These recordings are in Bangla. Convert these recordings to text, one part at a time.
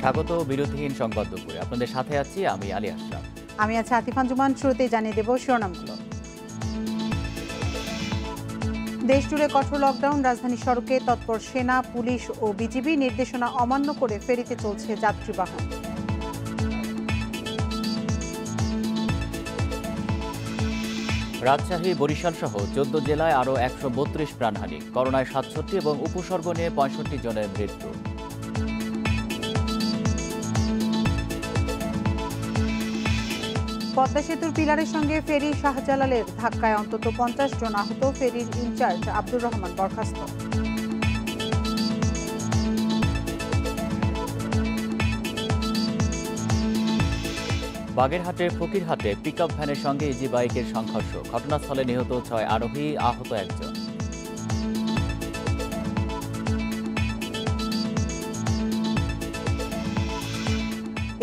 স্বাগত বিরতিহীন সংবাদ দুপুরে। আপনাদের সাথে আছি আমি আলী আশরাফ। আমি আছি আতিফ আঞ্জুমান। শুরুতেই জানিয়ে দেব শিরোনামগুলো। দেশ জুড়ে কঠোর লকডাউন, রাজধানী সড়কে তৎপর সেনা, পুলিশ ও বিজিবি। নির্দেশনা অমান্য করে ফেরিতে চলছে যাত্রীবাহন। রাজশাহী, বরিশাল সহ 14 জেলায় আরও 132 প্রাণহানি। করোনায় 67 এবং উপসর্গ নিয়ে 65 জনের মৃত্যু। পদ্মা সেতুর পিলারের সঙ্গে ফেরি শাহজালালের ধাক্কায় অন্তত 50 জন আহত। ফেরির ইনচার্জ আব্দুর রহমান বরখাস্ত। বাগেরহাটে ফকিরহাটে পিকআপ ভ্যানের সঙ্গে ইজি বাইকের সংঘর্ষ। ঘটনাস্থলে নিহত 6 আরোহী, আহত 1 জন।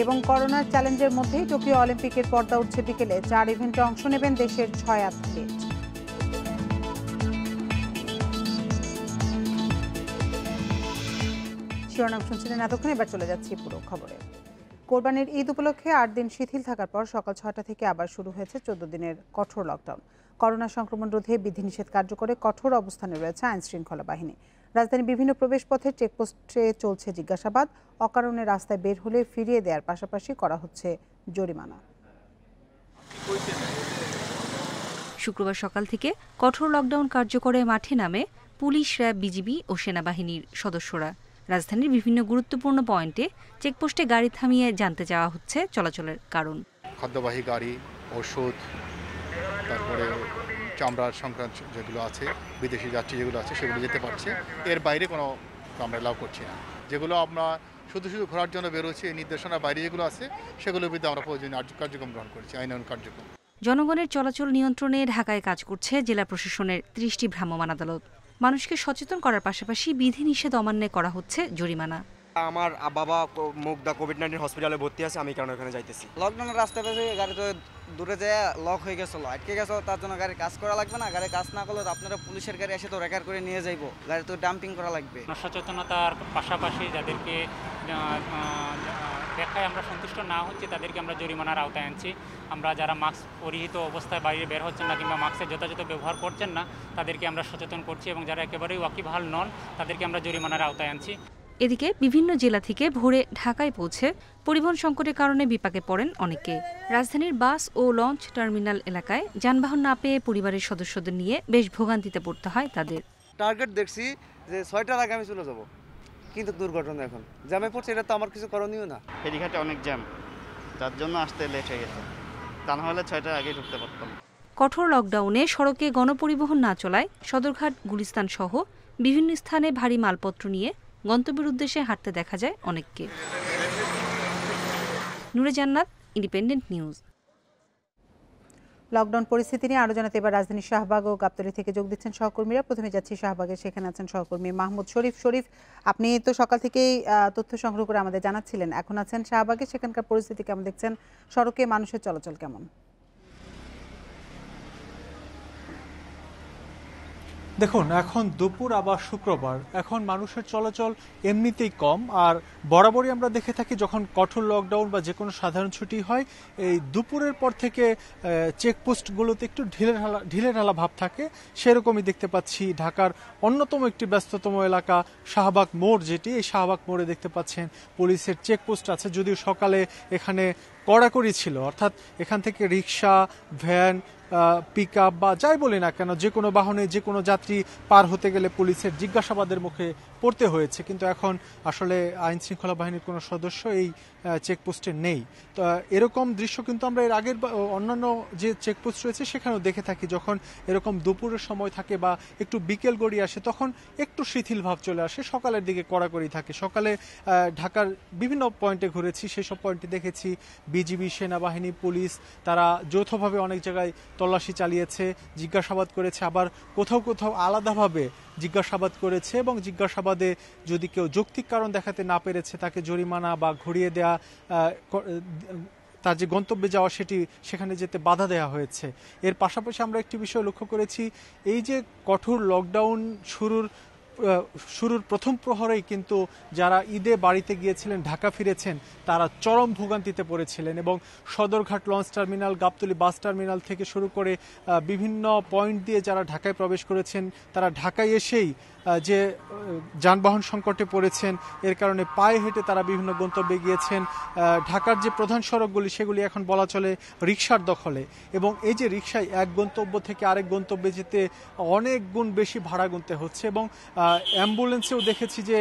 এবং করোনার চ্যালেঞ্জের মধ্যেই টোকিও অলিম্পিকের পর্দা উঠছে বিকেলে। 4 ইভেন্টে অংশ নেবেন দেশের 6 অ্যাথলিট। শিরোনাম শুনছিলেন এতক্ষণ, এবার চলে যাচ্ছি পুরো খবরে। কোরবানির ঈদ উপলক্ষে 8 দিন শিথিল থাকার পর সকাল 6টা থেকে আবার শুরু হয়েছে 14 দিনের কঠোর লকডাউন। করোনা সংক্রমণ রোধে বিধিনিষেধ কার্যকরে কঠোর অবস্থানে রয়েছে আইন শৃঙ্খলা বাহিনী। রাজধানীর বিভিন্ন প্রবেশপথে চেকপোস্টে চলছে জিজ্ঞাসাবাদ। অকারণে রাস্তায় বের হলে ফিরিয়ে দেওয়ার পাশাপাশি করা হচ্ছে জরিমানা। শুক্রবার সকাল থেকে কঠোর লকডাউন কার্যকরে মাঠে নামে পুলিশ, র্যাব, বিজিবি ও সেনাবাহিনীর সদস্যরা। রাজধানীর বিভিন্ন গুরুত্বপূর্ণ পয়েন্টে চেকপোস্টে গাড়ি থামিয়ে জানতে চাওয়া হচ্ছে চলাচলের কারণ। খাদ্যবাহী গাড়ি, ওষুধ, তারপরে চামড়ার সংক্রান্ত যেগুলো আছে, বিদেশি যাত্রী যেগুলো আছে সেগুলো যেতে পারছে। এর বাইরে কোনো আমরা অ্যালাউ করছি না। যেগুলো আমরা শুধু ঘোরার জন্য বেরোচ্ছি, এই নির্দেশনার বাইরে যেগুলো আছে সেগুলোর বিরুদ্ধে আমরা প্রয়োজনীয় কার্যক্রম গ্রহণ করছি, আইনানুগ কার্যক্রম। জনগণের চলাচল নিয়ন্ত্রণে ঢাকায় কাজ করছে জেলা প্রশাসনের 30টি ভ্রাম্যমাণ আদালত। মানুষকে সচেতন করার পাশাপাশি বিধিনিষেধ অমান্যে করা হচ্ছে জরিমানা। আমার বাবা মুগদা কোভিড-19 হসপিটালে ভর্তি আছে, আমি কারণ ওখানে যাইতেছি। লকডাউনের রাস্তায় পেছে গাড়ি তো দূরে যায় লক হয়ে গেছিলো, আটকে গেছো, তার জন্য গাড়ি কাজ করা লাগবে না। গাড়ি কাজ না করলে আপনারা পুলিশের গাড়ি এসে তো রেকার করে নিয়ে যাইবো, গাড়ি তো ডাম্পিং করা লাগবে। সচেতনতার পাশাপাশি যাদেরকে দেখায় আমরা সন্তুষ্ট না হচ্ছি তাদেরকে আমরা জরিমানার আওতায় আনছি। আমরা যারা মাস্ক পরিহিত অবস্থায় বাইরে বের হচ্ছেন না কিংবা মাস্কের যথাযথ ব্যবহার করছেন না তাদেরকে আমরা সচেতন করছি এবং যারা একেবারেই ওয়াকিবহাল নন তাদেরকে আমরা জরিমানার আওতায় আনছি। এদিকে বিভিন্ন জেলা থেকে ভোরে ঢাকায় পৌঁছে পরিবহন সংকটের কারণে বিপাকে পড়েন অনেকে। রাজধানীর বাস ও লঞ্চ টার্মিনাল এলাকায় যানবাহন না পেয়ে পরিবারের সদস্যদের নিয়ে বেশ ভোগান্তিতে পড়তে হয় তাদের। টার্গেট দেখছি যে 6টার আগে আমি চলে যাব, কিন্তু দুর্ঘটনা এখন জ্যামে পড়ছে, এটা তো আমার কিছু করণীয় না। ফেরিঘাটে অনেক জ্যাম, যার জন্য আসতে লেট হয়ে গেছে, তা না হলে 6টার আগেই ঢুকতে পারতাম। কঠোর লকডাউনে সড়কে গণপরিবহন না চলায় সদরঘাট, গুলিস্তান সহ বিভিন্ন স্থানে ভারী মালপত্র নিয়ে গন্তব্যের উদ্দেশ্যে হাঁটতে দেখা যায় অনেককে। নূরে জান্নাত, ইন্ডিপেন্ডেন্ট নিউজ। লকডাউন পরিস্থিতি নিয়ে আরো জানাতে এবার রাজধানীর শাহবাগ ও গাবতলী থেকে যোগ দিচ্ছেন সহকর্মীরা। প্রথমে যাচ্ছি শাহবাগে, সেখানে আছেন সহকর্মী মাহমুদ শরীফ। শরীফ, আপনি তো সকাল থেকেই তথ্য সংগ্রহ করে আমাদের জানাচ্ছিলেন, এখন আছেন শাহবাগে, সেখানকার পরিস্থিতি কেমন দেখছেন? সড়কে মানুষের চলাচল কেমন? দেখুন, এখন দুপুর আবার শুক্রবার, এখন মানুষের চলাচল এমনিতেই কম। আর বরাবরই আমরা দেখে থাকি যখন কঠোর লকডাউন বা যে কোনো সাধারণ ছুটি হয়, এই দুপুরের পর থেকে চেকপোস্টগুলোতে একটু ঢিলেঢালা ভাব থাকে। সেরকমই দেখতে পাচ্ছি ঢাকার অন্যতম একটি ব্যস্ততম এলাকা শাহবাগ মোড়, যেটি এই শাহবাগ মোড়ে দেখতে পাচ্ছেন পুলিশের চেকপোস্ট আছে। যদিও সকালে এখানে কড়াকড়ি ছিল, অর্থাৎ এখান থেকে রিক্সা, ভ্যান, পিকআপ বা যাই বলি না কেন, যে কোনো বাহনে যে কোনো যাত্রী পার হতে গেলে পুলিশের জিজ্ঞাসাবাদের মুখে পড়তে হয়েছে। কিন্তু এখন আসলে আইন শৃঙ্খলা বাহিনীর কোনো সদস্য এই চেকপোস্টে নেই। তো এরকম দৃশ্য কিন্তু আমরা এর আগের অন্যান্য যে চেকপোস্ট রয়েছে সেখানেও দেখে থাকি। যখন এরকম দুপুরের সময় থাকে বা একটু বিকেল গড়িয়ে আসে তখন একটু শিথিল ভাব চলে আসে, সকালের দিকে কড়াকড়ি থাকে। সকালে ঢাকার বিভিন্ন পয়েন্টে ঘুরেছি, সেসব পয়েন্টে দেখেছি বিজিবি, সেনাবাহিনী, পুলিশ তারা যৌথভাবে অনেক জায়গায় তল্লাশি চালিয়েছে, জিজ্ঞাসাবাদ করেছে, আবার কোথাও কোথাও আলাদাভাবে জিজ্ঞাসাবাদ করেছে এবং জিজ্ঞাসাবাদে যদি কেউ যৌক্তিক কারণ দেখাতে না পেরেছে তাকে জরিমানা বা ঘুরিয়ে দেয়া, তার যে গন্তব্যে যাওয়া সেটি সেখানে যেতে বাধা দেওয়া হয়েছে। এর পাশাপাশি আমরা একটি বিষয় লক্ষ্য করেছি, এই যে কঠোর লকডাউন শুরুর শুরুর প্রথম প্রহরেই কিন্তু যারা ঈদে বাড়িতে গিয়েছিলেন, ঢাকা ফিরেছেন, তারা চরম ভোগান্তিতে পড়েছিলেন এবং Sadarghat launch terminal, Gabtali bus terminal থেকে শুরু করে বিভিন্ন পয়েন্ট দিয়ে যারা ঢাকায় প্রবেশ করেছেন, তারা ঢাকায় এসেই যে যানবাহন সংকটে পড়েছেন, এর কারণে পায়ে হেঁটে তারা বিভিন্ন গন্তব্যে গিয়েছেন। ঢাকার যে প্রধান সড়কগুলি সেগুলি এখন বলা চলে রিকশার দখলে, এবং এই যে রিকশায় এক গন্তব্য থেকে আরেক গন্তব্যে যেতে অনেক গুণ বেশি ভাড়া গুনতে হচ্ছে। এবং অ্যাম্বুলেন্সেও দেখেছি যে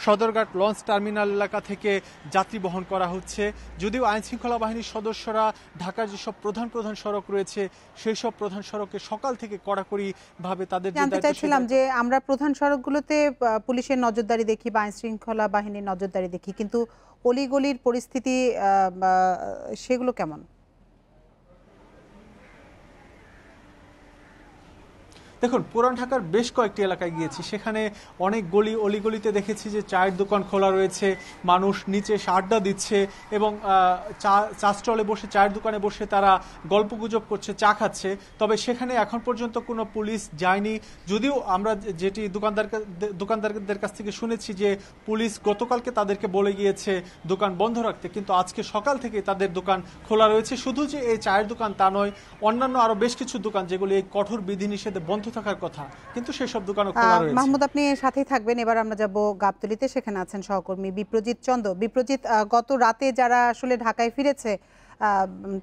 সদরঘাট লঞ্চ টার্মিনাল এলাকা থেকে যাত্রী বহন করা হচ্ছে। যদিও আইনশৃঙ্খলা বাহিনীর সদস্যরা ঢাকার যেসব প্রধান প্রধান সড়ক রয়েছে সেই সব প্রধান সড়কে সকাল থেকে কড়াকড়িভাবে তাদের জানতে চাইছিলাম যে আমরা প্রধান সড়কগুলোতে পুলিশের নজরদারি দেখি বা আইনশৃঙ্খলা বাহিনীর নজরদারি দেখি, কিন্তু অলিগলির পরিস্থিতি সেগুলো কেমন? দেখুন, পুরান ঢাকার বেশ কয়েকটি এলাকায় গিয়েছি, সেখানে অনেক গলি অলিগলিতে দেখেছি যে চায়ের দোকান খোলা রয়েছে, মানুষ নিচে এসে আড্ডা দিচ্ছে এবং চা স্টলে বসে, চায়ের দোকানে বসে তারা গল্পগুজব করছে, চা খাচ্ছে। তবে সেখানে এখন পর্যন্ত কোনো পুলিশ যায়নি, যদিও আমরা যেটি দোকানদারদের কাছ থেকে শুনেছি যে পুলিশ গতকালকে তাদেরকে বলে গিয়েছে দোকান বন্ধ রাখতে, কিন্তু আজকে সকাল থেকে তাদের দোকান খোলা রয়েছে। শুধু যে এই চায়ের দোকান তা নয়, অন্যান্য আরো বেশ কিছু দোকান যেগুলি এই কঠোর বিধিনিষেধে বন্ধ থাকার কথা, কিন্তু সেসব দোকানও খোলা রয়েছে। মাহমুদ, আপনি সাথেই থাকবেন। এবার আমরা যাব গাবতলীতে, সেখানে আছেন সহকর্মী বিপ্রজিৎ চন্দ। বিপ্রজিৎ, গত রাতে যারা আসলে ঢাকায় ফিরেছে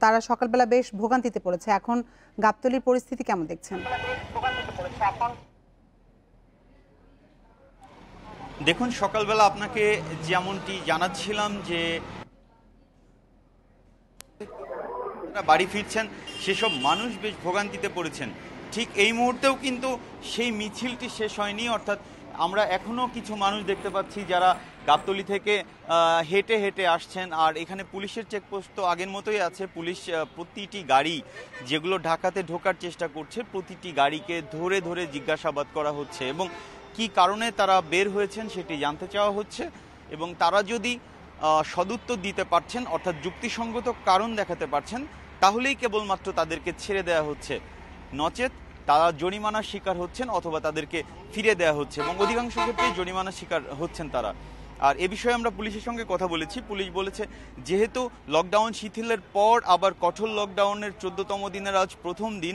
তারা সকালবেলা বেশ ভোগান্তিতে পড়েছে, এখন গাবতলীর পরিস্থিতি কেমন দেখছেন? দেখুন, সকালবেলা আপনাকে যেমনটি জানাচ্ছিলাম যে বাড়ি ফিরছেন সেসব মানুষ বেশ ভোগান্তিতে পড়েছেন। ঠিক এই মুহূর্তেও কিন্তু সেই মিছিলটি শেষ হয়নি, অর্থাৎ আমরা এখনও কিছু মানুষ দেখতে পাচ্ছি যারা গাবতলী থেকে হেঁটে হেঁটে আসছেন। আর এখানে পুলিশের চেকপোস্ট তো আগের মতোই আছে। পুলিশ প্রতিটি গাড়ি যেগুলো ঢাকাতে ঢোকার চেষ্টা করছে, প্রতিটি গাড়িকে ধরে ধরে জিজ্ঞাসাবাদ করা হচ্ছে এবং কি কারণে তারা বের হয়েছেন সেটি জানতে চাওয়া হচ্ছে। এবং তারা যদি সদুত্তর দিতে পারছেন, অর্থাৎ যুক্তিসঙ্গত কারণ দেখাতে পারছেন, তাহলেই কেবলমাত্র তাদেরকে ছেড়ে দেওয়া হচ্ছে, নচেত তারা জরিমানার শিকার হচ্ছেন অথবা তাদেরকে ফিরে দেওয়া হচ্ছে এবং অধিকাংশ ক্ষেত্রে জরিমানার শিকার হচ্ছেন তারা। আর এ বিষয়ে আমরা পুলিশের সঙ্গে কথা বলেছি। পুলিশ বলেছে যেহেতু লকডাউন শিথিলের পর আবার কঠোর লকডাউনের 14তম দিনের আজ প্রথম দিন,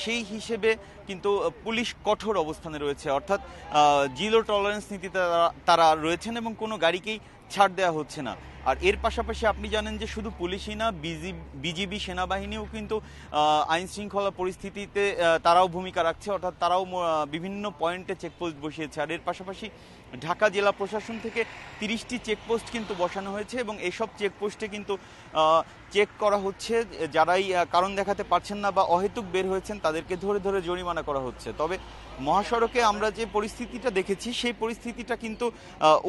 সেই হিসেবে কিন্তু পুলিশ কঠোর অবস্থানে রয়েছে, অর্থাৎ জিরো টলারেন্স নীতিতে তারা রয়েছেন এবং কোনো গাড়িকেই ছাড় দেওয়া হচ্ছে না। আর এর পাশাপাশি আপনি জানেন যে শুধু পুলিশই না, বিজিবি সেনাবাহিনীও কিন্তু আইন শৃঙ্খলা পরিস্থিতিতে তারাও ভূমিকা রাখছে, অর্থাৎ তারাও বিভিন্ন পয়েন্টে চেকপোস্ট বসিয়েছে। আর এর পাশাপাশি ঢাকা জেলা প্রশাসন থেকে 30টি চেকপোস্ট কিন্তু বসানো হয়েছে এবং এসব চেকপোস্টে কিন্তু চেক করা হচ্ছে, যারাই কারণ দেখাতে পারছেন না বা অহেতুক বের হয়েছেন তাদেরকে ধরে ধরে জরিমানা করা হচ্ছে। তবে মহাসড়কে আমরা যে পরিস্থিতিটা দেখেছি সেই পরিস্থিতিটা কিন্তু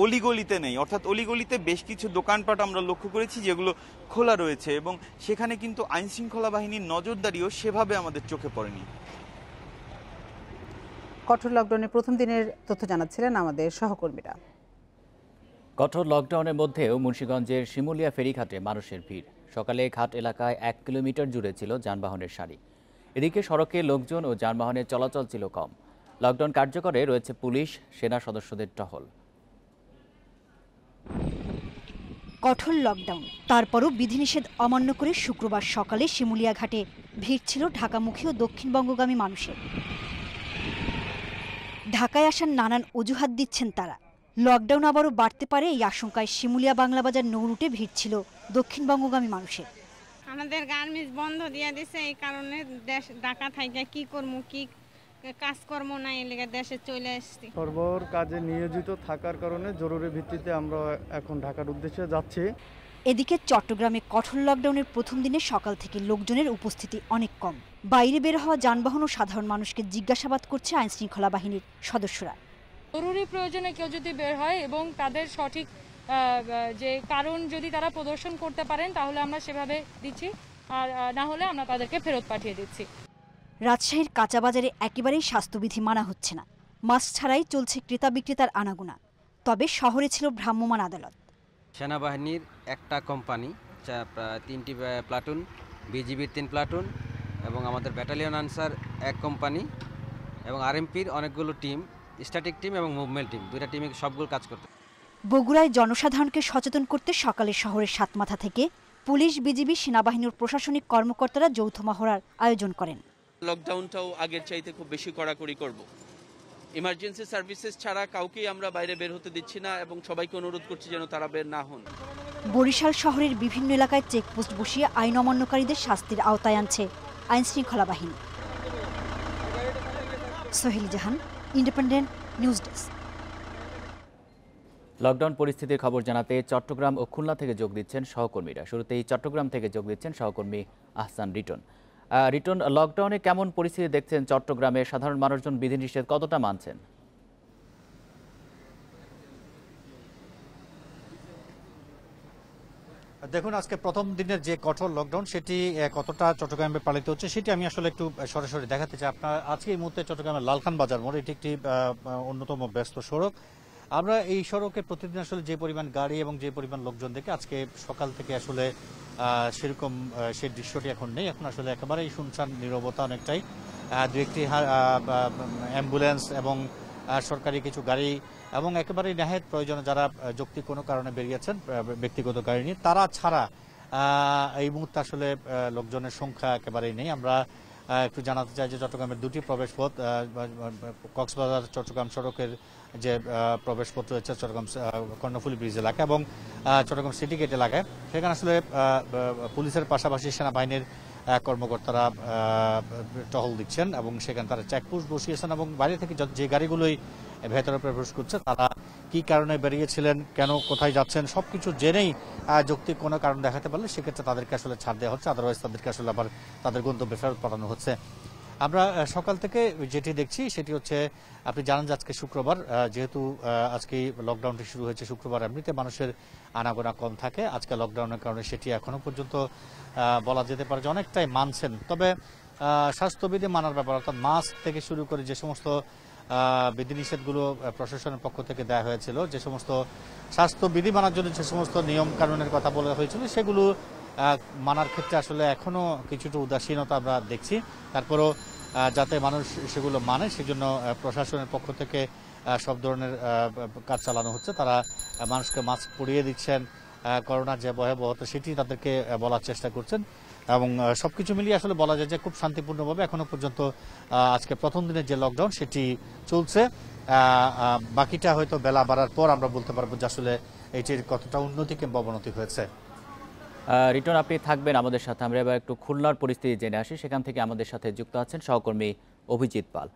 অলিগলিতে নেই, অর্থাৎ অলিগলিতে বেশ কিছু দোকানপাট আমরা লক্ষ্য করেছি যেগুলো খোলা রয়েছে এবং সেখানে কিন্তু আইনশৃঙ্খলা বাহিনীর নজরদারিও সেভাবে আমাদের চোখে পড়েনি। কঠোর লকডাউনের প্রথম দিনের তথ্য জানাচ্ছিলেন আমাদের সহকর্মীরা। কঠোর লকডাউনের মধ্যেও মুন্সিগঞ্জের শিমুলিয়া ফেরিঘাটে মানুষের ভিড়। সকালে ঘাট এলাকায় 1 কিলোমিটার জুড়ে ছিল যানবাহনের সারি। এদিকে সড়কে লোকজন ও যানবাহনের চলাচল ছিল কম। লকডাউন কার্যকরে রয়েছে পুলিশ, সেনা সদস্যদের টহল। কঠোর লকডাউন, তারপরও বিধিনিষেধ অমান্য করে শুক্রবার সকালে শিমুলিয়া ঘাটে ভিড় ছিল ঢাকামুখী ও দক্ষিণবঙ্গগামী মানুষের। ঢাকায় আসার নানান অজুহাত দিচ্ছেন তারা। লকডাউন আবারও বাড়তে পারে এই আশঙ্কায় শিমুলিয়া বাংলাবাজার নৌ রুটে ভিড় ছিল দক্ষিণবঙ্গগামী মানুষের। আমাদের গার্মেন্টস বন্ধ দিয়ে দিছে, এই কারণে দেশ ঢাকা থেকে কি করবো, কি কাজকর্ম নাই, এলাকা দেশে চলে আসছি। সর্বর কাজে নিয়োজিত থাকার কারণে জরুরি ভিত্তিতে আমরা এখন ঢাকার উদ্দেশ্যে যাচ্ছি। এদিকে চট্টগ্রামে কঠোর লকডাউনের প্রথম দিনে সকাল থেকে লোকজনের উপস্থিতি অনেক কম। বাইরে বের হওয়া যানবাহন ও সাধারণ মানুষকে জিজ্ঞাসাবাদ করছে আইনশৃঙ্খলা বাহিনীর সদস্যরা। জরুরি প্রয়োজনে কেউ যদি বের হয় এবং তাদের সঠিক যে কারণ যদি তারা প্রদর্শন করতে পারেন তাহলে আমরা সেভাবে দিচ্ছি, আর না হলে আমরা তাদেরকে ফেরত পাঠিয়ে দিচ্ছি। রাজশাহীর কাঁচাবাজারে একেবারেই স্বাস্থ্যবিধি মানা হচ্ছে না, মাস্ক ছাড়াই চলছে ক্রেতা বিক্রেতার আনাগোনা। তবে শহরে ছিল ভ্রাম্যমাণ আদালত। সেনাবাহিনীর একটা কোম্পানি, 3টি প্লাটুন, বিজিবির 3 প্লাটুন এবং আমাদের ব্যাটালিয়ন আনসার 1 কোম্পানি এবং আরএমপির অনেকগুলো টিম স্ট্যাটিক টিম এবং মুভমেন্ট টিম, দুইটা টিমে সবগুলো কাজ করতে। বগুড়ায় জনসাধারণকে সচেতন করতে সকালে শহরের সাতমাথা থেকে পুলিশ, বিজিবি, সেনাবাহিনীর প্রশাসনিক কর্মকর্তারা যৌথ মহড়ার আয়োজন করেন। লকডাউনটাও আগের চাইতে খুব বেশি কড়াকড়ি করব। ইমার্জেন্সি সার্ভিসেস ছাড়া কাউকেই আমরা বাইরে বের হতে দিচ্ছি না এবং সবাইকে অনুরোধ করছি যেন তারা বের না হন। বরিশাল শহরের বিভিন্ন এলাকায় চেকপোস্ট বসিয়ে আইন অমান্যকারীদের শাস্তির আওতায় আনছে আইনশৃঙ্খলা বাহিনী। সোহেল জাহান, ইন্ডিপেন্ডেন্ট নিউজ ডেস্ক। লকডাউন পরিস্থিতির খবর জানাতে চট্টগ্রাম ও খুলনা থেকে যোগ দিচ্ছেন সহকর্মীরা। শুরুতেই চট্টগ্রাম থেকে যোগ দিচ্ছেন সহকর্মী আহসান রিটন। রিটন, লকডাউনে কেমন পরিস্থিতি দেখছেন চট্টগ্রামে? সাধারণ মানুষজন বিধিনিষেধ কতটা মানছেন? দেখুন, আজকে প্রথম দিনের যে কঠোর লকডাউন সেটি কতটা চট্টগ্রামে পালিত হচ্ছে সেটি আমি আসলে একটু সরাসরি দেখাতে চাই। আপনার আজকে এই মুহূর্তে চট্টগ্রামের লালখান বাজার মোড়, এটি একটি অন্যতম ব্যস্ত সড়ক। আমরা এই সড়কে প্রতিদিন আসলে যে পরিমাণ গাড়ি এবং যে পরিমাণ লোকজন দেখে, আজকে সকাল থেকে আসলে সেরকম সেই দৃশ্যটি এখন নেই। এখন আসলে একেবারেই শুনশান, নীরবতা অনেকটাই। দু একটি অ্যাম্বুলেন্স এবং সরকারি কিছু গাড়ি এবং একেবারেই নেহায়েত প্রয়োজনে যারা যৌক্তিক কোনো কারণে বেরিয়েছেন ব্যক্তিগত গাড়ি নিয়ে, তারা ছাড়া এই মুহূর্তে আসলে লোকজনের সংখ্যা একেবারেই নেই। আমরা একটু জানাতে চাই যে চট্টগ্রামের দুটি প্রবেশপথ, কক্সবাজার চট্টগ্রাম সড়কের যে প্রবেশপথ রয়েছে চট্টগ্রাম কর্ণফুলী ব্রিজ এলাকা এবং চট্টগ্রাম সিটি গেট এলাকায়, সেখানে আসলে পুলিশের পাশাপাশি সেনাবাহিনীর কর্মকর্তারা টহল দিচ্ছেন এবং সেখানে তারা চেকপোস্ট বসিয়েছেন এবং বাইরে থেকে যে গাড়িগুলোই ভেতরে প্রবেশ করছে তারা কি কারণে বেরিয়েছিলেন, কেন কোথায় যাচ্ছেন, সবকিছু জেনেই যৌক্তিক কোনো কারণ দেখাতে পারলে সেক্ষেত্রে তাদেরকে আসলে ছাড় দেওয়া হচ্ছে, আদারওয়াইজ তাদেরকে আসলে আবার তাদের গন্তব্যে ফেরত পাঠানো হচ্ছে। আমরা সকাল থেকে যেটি দেখছি সেটি হচ্ছে, আপনি জানেন যে আজকে শুক্রবার, যেহেতু আজকে লকডাউনটি শুরু হয়েছে শুক্রবার, এমনিতে মানুষের আনাগোনা কম থাকে। আজকে লকডাউনের কারণে সেটি এখনো পর্যন্ত বলা যেতে পারে যে অনেকটাই মানছেন। তবে স্বাস্থ্যবিধি মানার ব্যাপার, অর্থাৎ মাস্ক থেকে শুরু করে যে সমস্ত বিধিনিষেধগুলো প্রশাসনের পক্ষ থেকে দেওয়া হয়েছিল, যে সমস্ত স্বাস্থ্যবিধি মানার জন্য যে সমস্ত নিয়ম কানুনের কথা বলা হয়েছিল, সেগুলো মানার ক্ষেত্রে আসলে এখনো কিছুটা উদাসীনতা আমরা দেখছি। তারপরও যাতে মানুষ সেগুলো মানে, সেজন্য প্রশাসনের পক্ষ থেকে সব ধরনের কাজ চালানো হচ্ছে। তারা মানুষকে মাস্ক পরিয়ে দিচ্ছেন, করোনার যে ভয়াবহতা সেটি তাদেরকে বলার চেষ্টা করছেন এবং সবকিছু মিলিয়ে আসলে বলা যায় যে খুব শান্তিপূর্ণভাবে এখনো পর্যন্ত আজকে প্রথম দিনের যে লকডাউন সেটি চলছে। বাকিটা হয়তো বেলা বাড়ার পর আমরা বলতে পারবো যে আসলে এটির কতটা উন্নতি কিংবা অবনতি হয়েছে। রিটন, আপনি থাকবেন আমাদের সাথে। আমরা এবার একটু খুলনার পরিস্থিতি জেনে আসি। সেখান থেকে আমাদের সাথে যুক্ত আছেন সহকর্মী অভিজিৎ পাল।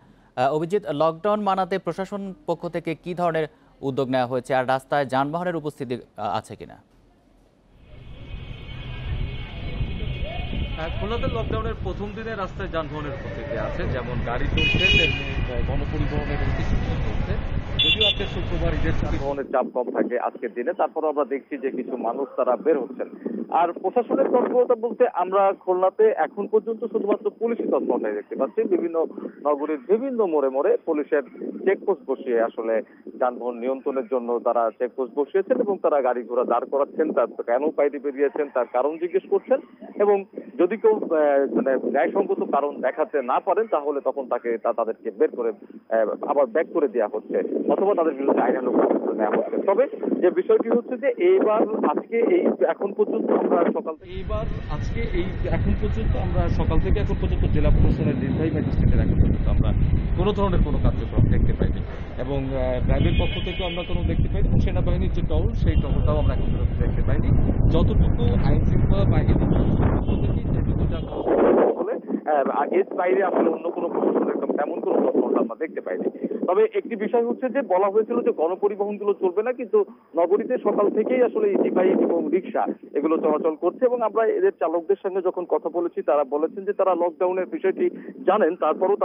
অভিজিৎ, লকডাউন মানাতে প্রশাসন পক্ষ থেকে কি ধরনের উদ্যোগ নেওয়া হয়েছে আর রাস্তায় যানবাহনের উপস্থিতি আছে কিনা? খুলনাতে লকডাউনের প্রথম দিনে রাস্তায় যানবাহনের উপস্থিতি আছে, যেমন গাড়ি চলছে তেমনি গণপরিবহনের উপস্থিতি চলছে। যদিও আজকে শুক্রবার ঈদের যানবাহনের চাপ কম থাকে আজকের দিনে, তারপর আমরা দেখছি যে কিছু মানুষ তারা বের হচ্ছেন। আর প্রশাসনের তৎপরতা বলতে আমরা খুলনাতে এখন পর্যন্ত শুধুমাত্র পুলিশি তৎপরতাই দেখতে পাচ্ছি। বিভিন্ন নগরীর বিভিন্ন মোড়ে মোড়ে পুলিশের চেকপোস্ট বসিয়ে আসলে যানবাহন নিয়ন্ত্রণের জন্য তারা চেকপোস্ট বসিয়েছেন এবং তারা গাড়ি ঘোড়া দাঁড় করাচ্ছেন, তার কেন বাইরে বেরিয়েছেন তার কারণ জিজ্ঞেস করছেন এবং যদি কেউ মানে ন্যায়সঙ্গত কারণ দেখাতে না পারেন তাহলে তখন তাদেরকে বের করে আবার ব্যাক করে দেওয়া হচ্ছে অথবা তাদের বিরুদ্ধে আইনানুগ ব্যবস্থা নেওয়া হচ্ছে। তবে যে বিষয়টি হচ্ছে যে আজকে এখন পর্যন্ত আমরা সকাল থেকে এখন পর্যন্ত জেলা প্রশাসনের নির্বাহী ম্যাজিস্ট্রেটের এখন পর্যন্ত আমরা কোনো ধরনের কোনো কার্যক্রম দেখতে পাইনি এবং র্যাবের পক্ষ থেকেও আমরা কোনো দেখতে পাইনি এবং সেনাবাহিনীর যে টহল সেই টহলটাও আমরা এখন পর্যন্ত দেখতে পাইনি। যতটুকু আইন শৃঙ্খলা বাহিনীর পক্ষ থেকে যেটুকু এর বাইরে আসলে অন্য কোনো প্রশাসনের তেমন কোনো তৎপরতা আমরা দেখতে পাইনি। তবে একটি বিষয় হচ্ছে যে বলা হয়েছিল যে গণপরিবহনগুলো চলবে না, কিন্তু নগরীতে সকাল থেকেই আসলে ইজি বাইক এবং রিক্সা এগুলো চলাচল করছে এবং আমরা এদের চালকদের সঙ্গে যখন কথা বলেছি তারা বলেছেন যে তারা লকডাউনের বিষয়টি জানেন, তারপরও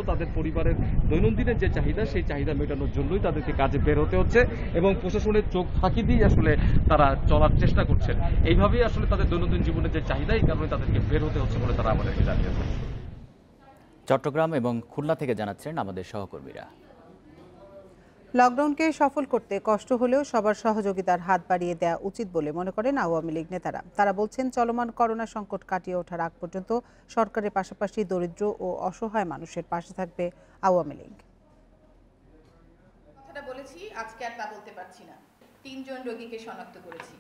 তাদের পরিবারের দৈনন্দিনের যে চাহিদা সেই চাহিদা মেটানোর জন্যই তাদেরকে কাজে বের হতে হচ্ছে এবং প্রশাসনের চোখ ফাঁকি দিয়ে আসলে তারা চলার চেষ্টা করছেন। এইভাবেই আসলে তাদের দৈনন্দিন জীবনের যে চাহিদা, এই কারণে তাদেরকে বের হতে হচ্ছে বলে তারা আমাদেরকে জানিয়েছেন। চট্টগ্রাম এবং খুলনা থেকে জানাচ্ছেন আমাদের সহকর্মীরা। লকডাউনকে সফল করতে কষ্ট হলেও সবার সহযোগিতার হাত বাড়িয়ে দেওয়া উচিত বলে মনে করেন আওয়ামী লীগ নেতারা। তারা বলছেন, চলমান করোনা সংকট কাটিয়ে ওঠার আগ পর্যন্ত সরকারের পাশাপাশি দরিদ্র ও অসহায় মানুষের পাশে থাকবে আওয়ামী লীগ। কথাটা বলেছি, আজকে আর তা বলতে পারছি না। 3 জন রোগীকে শনাক্ত করেছি।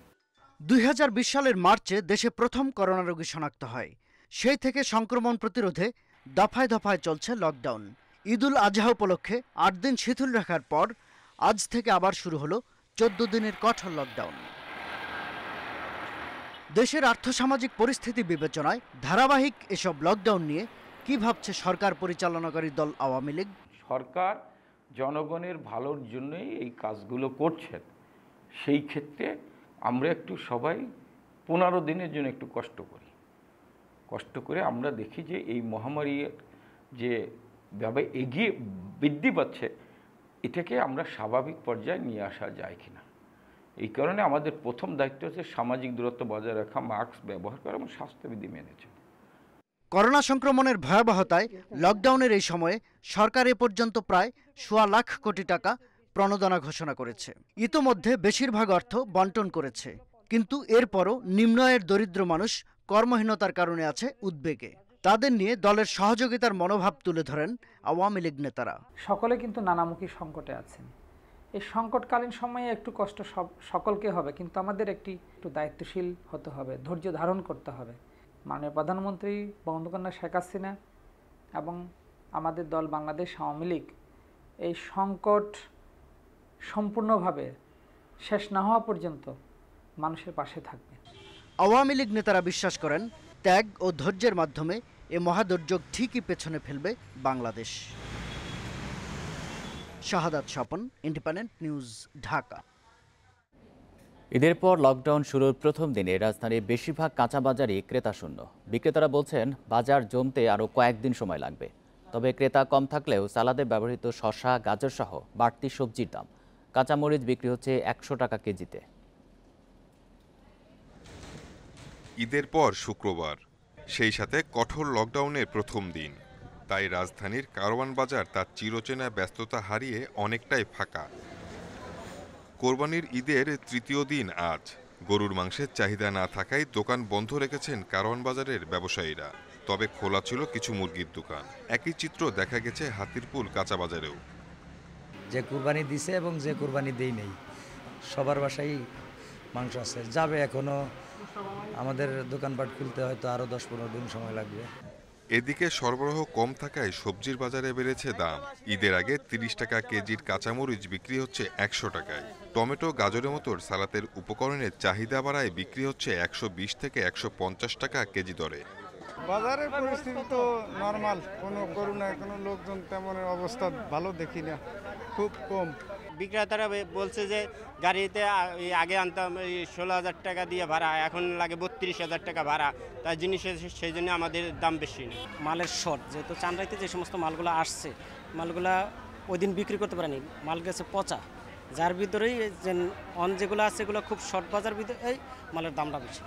2020 সালের মার্চে দেশে প্রথম করোনা রোগী শনাক্ত হয়। সেই থেকে সংক্রমণ প্রতিরোধে দফায় দফায় চলছে লকডাউন। ঈদুল আজহা উপলক্ষে 8 দিন শিথিল রাখার পর আজ থেকে আবার শুরু হলো 14 দিনের কঠোর লকডাউন। দেশের আর্থসামাজিক পরিস্থিতি বিবেচনায় ধারাবাহিক এসব লকডাউন নিয়ে কি ভাবছে সরকার পরিচালনাকারী দল আওয়ামী লীগ? সরকার জনগণের ভালোর জন্যই এই কাজগুলো করছেন। সেই ক্ষেত্রে আমরা একটু সবাই 15 দিনের জন্য একটু কষ্ট করে আমরা দেখি যে এই মহামারীর যে ভাবে এগিয়ে বৃদ্ধি পাচ্ছে, এটাকে আমরা স্বাভাবিক পর্যায়ে নিয়ে আসা যায় কিনা। এই কারণে আমাদের প্রথম দায়িত্ব হচ্ছে সামাজিক দূরত্ব বজায় রাখা, মাস্ক ব্যবহার করা এবং স্বাস্থ্যবিধি মেনে চলা। করোনা সংক্রমণের ভয়াবহতায় লকডাউনের এই সময়ে সরকার এ পর্যন্ত প্রায় 1.25 লাখ কোটি টাকা প্রণোদনা ঘোষণা করেছে। ইতোমধ্যে বেশিরভাগ অর্থ বন্টন করেছে, কিন্তু এরপরও নিম্ন আয়ের দরিদ্র মানুষ কর্মহীনতার কারণে আছে উদ্বেগে। তাদের নিয়ে দলের সহযোগিতার মনোভাব তুলে ধরেন আওয়ামী লীগ নেতারা। সকলে কিন্তু নানামুখী সংকটে আছেন। এই সংকটকালীন সময়ে একটু কষ্ট সকলকে হবে, কিন্তু আমাদের একটু দায়িত্বশীল হতে হবে, ধৈর্য ধারণ করতে হবে। মাননীয় প্রধানমন্ত্রী বঙ্গবন্ধু শেখ হাসিনা এবং আমাদের দল বাংলাদেশ আওয়ামী লীগ এই সংকট সম্পূর্ণভাবে শেষ না হওয়া পর্যন্ত মানুষের পাশে থাকবে। আওয়ামী লীগ নেতারা বিশ্বাস করেন, ত্যাগ ও ধৈর্যের মাধ্যমে এ মহাদুর্যোগ ঠিকই পেছনে ফেলবে বাংলাদেশ। শাহাদাত স্বপন, ইন্ডিপেন্ডেন্ট নিউজ, ঢাকা। ঈদের পর লকডাউন শুরুর প্রথম দিনে রাজধানীর বেশিরভাগ কাঁচা বাজারই ক্রেতা শূন্য। বিক্রেতারা বলছেন, বাজার জমতে আরও কয়েকদিন সময় লাগবে। তবে ক্রেতা কম থাকলেও সালাদে ব্যবহৃত শসা, গাজর সহ বাড়তি সবজির দাম। কাঁচামরিচ বিক্রি হচ্ছে 100 টাকা কেজিতে। ঈদের পর শুক্রবার, সেই সাথে কঠোর লকডাউনের প্রথম দিন। তাই রাজধানীর কারওয়ান বাজার তার চিরচেনা ব্যস্ততা হারিয়ে অনেকটাই ফাঁকা। কোরবানির ঈদের তৃতীয় দিন আজ। গরুর মাংসের চাহিদা না থাকায় দোকান বন্ধ রেখেছেন কারওয়ান বাজারের ব্যবসায়ীরা। তবে খোলা ছিল কিছু মুরগির দোকান। একই চিত্র দেখা গেছে হাতিরপুল কাঁচা বাজারেও। যে কুরবানি দিছে এবং যে কুরবানি দেই নেই, সবার বাসায় মাংস আছে, যাবে। এখনো আমাদের দোকানপাট খুলতে হয়তো আরও 10-15 দিন সময় লাগবে। এদিকে সরবরাহ কম থাকায় সবজির বাজারে বেড়েছে দাম। ঈদের আগে 30 টাকা কেজির কাঁচামরিচ বিক্রি হচ্ছে 100 টাকায়। টমেটো, গাজরের মতো সালাতের উপকরণের চাহিদা বাড়ায় বিক্রি হচ্ছে 120 থেকে 150 টাকা কেজি দরে। বাজারের পরিস্থিতি তো নরমাল, কোনো করোনায় কোনো লোকজন তেমন অবস্থা ভালো দেখি না, খুব কম। বিক্রেতারা বলছে যে গাড়িতে আগে আনতাম 16,000 টাকা দিয়ে ভাড়া, এখন লাগে 32,000 টাকা ভাড়া। তাই জিনিসের সেই জন্য আমাদের দাম বেশি। মালের শর্ট, যেহেতু চাঁদরাইতে যে সমস্ত মালগুলো আসছে, মালগুলা ওই দিন বিক্রি করতে পারেনি, মাল গেছে পচা, যার ভিতরেই যেগুলো আছে এগুলো খুব শর্ট বাজার ভিতরে এই মালের দামটা বেশি।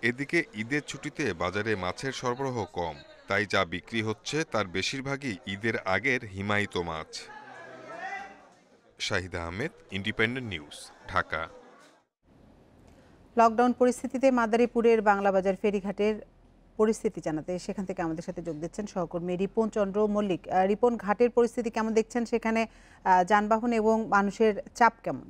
এদিকে ঈদের ছুটিতে বাজারে মাছের সরবরাহ কম, তাই যা বিক্রি হচ্ছে তার বেশিরভাগই ঈদের আগের হিমায়িত মাছ। Shahid Ahmed, independent news, Dhaka. Lockdown পরিস্থিতিতে মাদারীপুরের বাংলাবাজার ফেরিঘাটের পরিস্থিতি জানাতে সেখান থেকে আমাদের সাথে যোগ দিচ্ছেন সহকর্মী রিপন চন্দ্র মল্লিক। রিপন, ঘাটের পরিস্থিতি কেমন দেখছেন? সেখানে যানবাহন এবং মানুষের চাপ কেমন?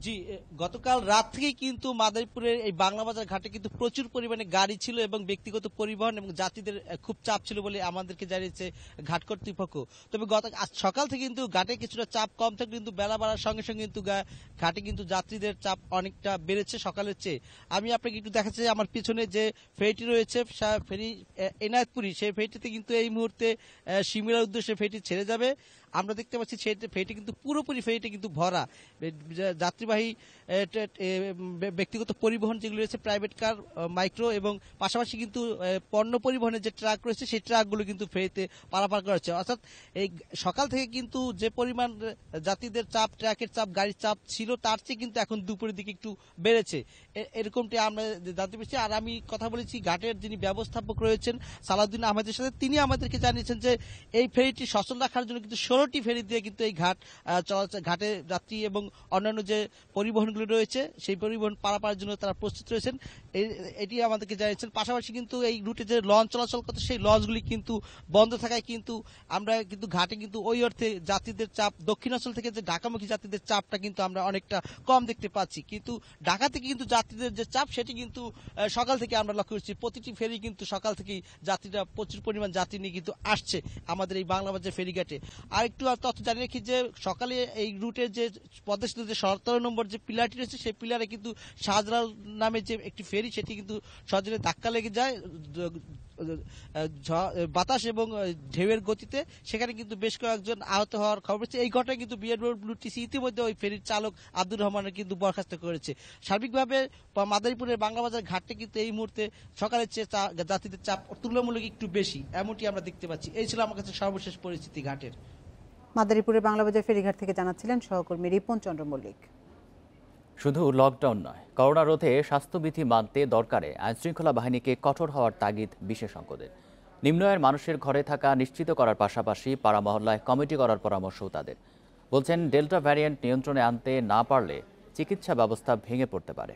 জি, গতকাল রাত থেকেই কিন্তু মাদারীপুরের এই বাংলাবাজার ঘাটে কিন্তু প্রচুর পরিমাণে গাড়ি ছিল এবং ব্যক্তিগত পরিবহন এবং যাত্রীদের খুব চাপ ছিল বলে আমাদেরকে জানিয়েছে ঘাট কর্তৃপক্ষ। তবে আজ সকাল থেকে কিন্তু ঘাটে কিছুটা চাপ কম থাকে, কিন্তু বেলা বাড়ার সঙ্গে সঙ্গে কিন্তু ঘাটে কিন্তু যাত্রীদের চাপ অনেকটা বেড়েছে সকালের চেয়ে। আমি আপনাকে একটু দেখাচ্ছি, আমার পিছনে যে ফেরিটি রয়েছে, ফেরি এনায়েতপুরি, সেই ফেরিটিতে কিন্তু এই মুহূর্তে শিমুলার উদ্দেশ্যে ফেরিটি ছেড়ে যাবে। আমরা দেখতে পাচ্ছি ফেরিটি কিন্তু পুরোপুরি ফেরিটি কিন্তু ভরা। যাত্রীবাহী ব্যক্তিগত পরিবহন যেগুলো রয়েছে, প্রাইভেট কার, মাইক্রো এবং পাশাপাশি কিন্তু পণ্য পরিবহনের যে ট্রাক রয়েছে সেই ট্রাকগুলো কিন্তু ফেরিতে পারাপার করা হচ্ছে। অর্থাৎ এই সকাল থেকে কিন্তু যে পরিমাণ যাত্রীদের চাপ, ট্রাকের চাপ, গাড়ির চাপ ছিল তার চেয়ে কিন্তু এখন দুপুরের দিকে একটু বেড়েছে, এরকমটি আমরা জানতে পেরেছি। আর আমি কথা বলেছি ঘাটের যিনি ব্যবস্থাপক রয়েছেন সালাউদ্দিন আহমেদের সাথে, তিনি আমাদেরকে জানিয়েছেন যে এই ফেরিটি সচল রাখার জন্য কিন্তু 16টি ফেরি দিয়ে কিন্তু এই ঘাটে যাত্রী এবং অন্যান্য যে পরিবহনগুলো রয়েছে সেই পরিবহন পারাপারের জন্য তারা প্রস্তুত রয়েছেন, এটি আমাদেরকে জানিয়েছেন। পাশাপাশি কিন্তু এই রুটে যে লঞ্চ চলাচল করতে সেই লঞ্চগুলি কিন্তু বন্ধ থাকায় কিন্তু আমরা কিন্তু ঘাটে কিন্তু ওই অর্থে যাত্রীদের চাপ, দক্ষিণাঞ্চল থেকে যে ঢাকামুখী যাত্রীদের চাপটা কিন্তু আমরা অনেকটা কম দেখতে পাচ্ছি। কিন্তু ঢাকা থেকে কিন্তু যাত্রীদের যে চাপ সেটি কিন্তু সকাল থেকে আমরা লক্ষ্য করছি। প্রতিটি ফেরি কিন্তু সকাল থেকেই যাত্রীরা প্রচুর পরিমাণ যাত্রী নিয়ে কিন্তু আসছে আমাদের এই বাংলাবাজার ফেরিঘাটে। আর একটু তথ্য জানিয়ে রাখি যে সকালে এই রুটের যে পদ্মা সেতু যে 17 নম্বর যে পিলারটি রয়েছে সেই পিলারে কিন্তু শাহজালাল নামে যে একটি ফেরি সেটি কিন্তু সজনে ধাক্কা লেগে যায় বাতাস এবং ঢেউয়ের গতিতে, সেখানে কিন্তু বেশ কয়েকজন আহত হওয়ার খবর পেয়েছে। এই ঘটনায় কিন্তু বিআরটিসি ইতিমধ্যে ওই ফেরির চালক আব্দুর রহমানের কিন্তু বরখাস্ত করেছে। সার্বিকভাবে মাদারীপুরের বাংলাবাজার ঘাটে কিন্তু এই মুহূর্তে সকালের চেয়ে যাত্রীদের চাপ তুলনামূলক একটু বেশি, এমনটি আমরা দেখতে পাচ্ছি। এই ছিল আমার কাছে সর্বশেষ পরিস্থিতি ঘাটের। মাদারীপুরের বাংলাবাজার ফেরিঘাট থেকে জানাচ্ছিলেন সহকর্মী রিপন চন্দ্র মল্লিক। শুধু লকডাউন নয়, করোনা রোধে স্বাস্থ্যবিধি মানতে দরকারে আইনশৃঙ্খলা বাহিনীকে কঠোর হওয়ার তাগিদ বিশেষজ্ঞদের। নিম্ন আয়ের মানুষের ঘরে থাকা নিশ্চিত করার পাশাপাশি পাড়া মহল্লায় কমিটি করার পরামর্শও তাদের। বলছেন ডেল্টা ভ্যারিয়েন্ট নিয়ন্ত্রণে আনতে না পারলে চিকিৎসা ব্যবস্থা ভেঙে পড়তে পারে।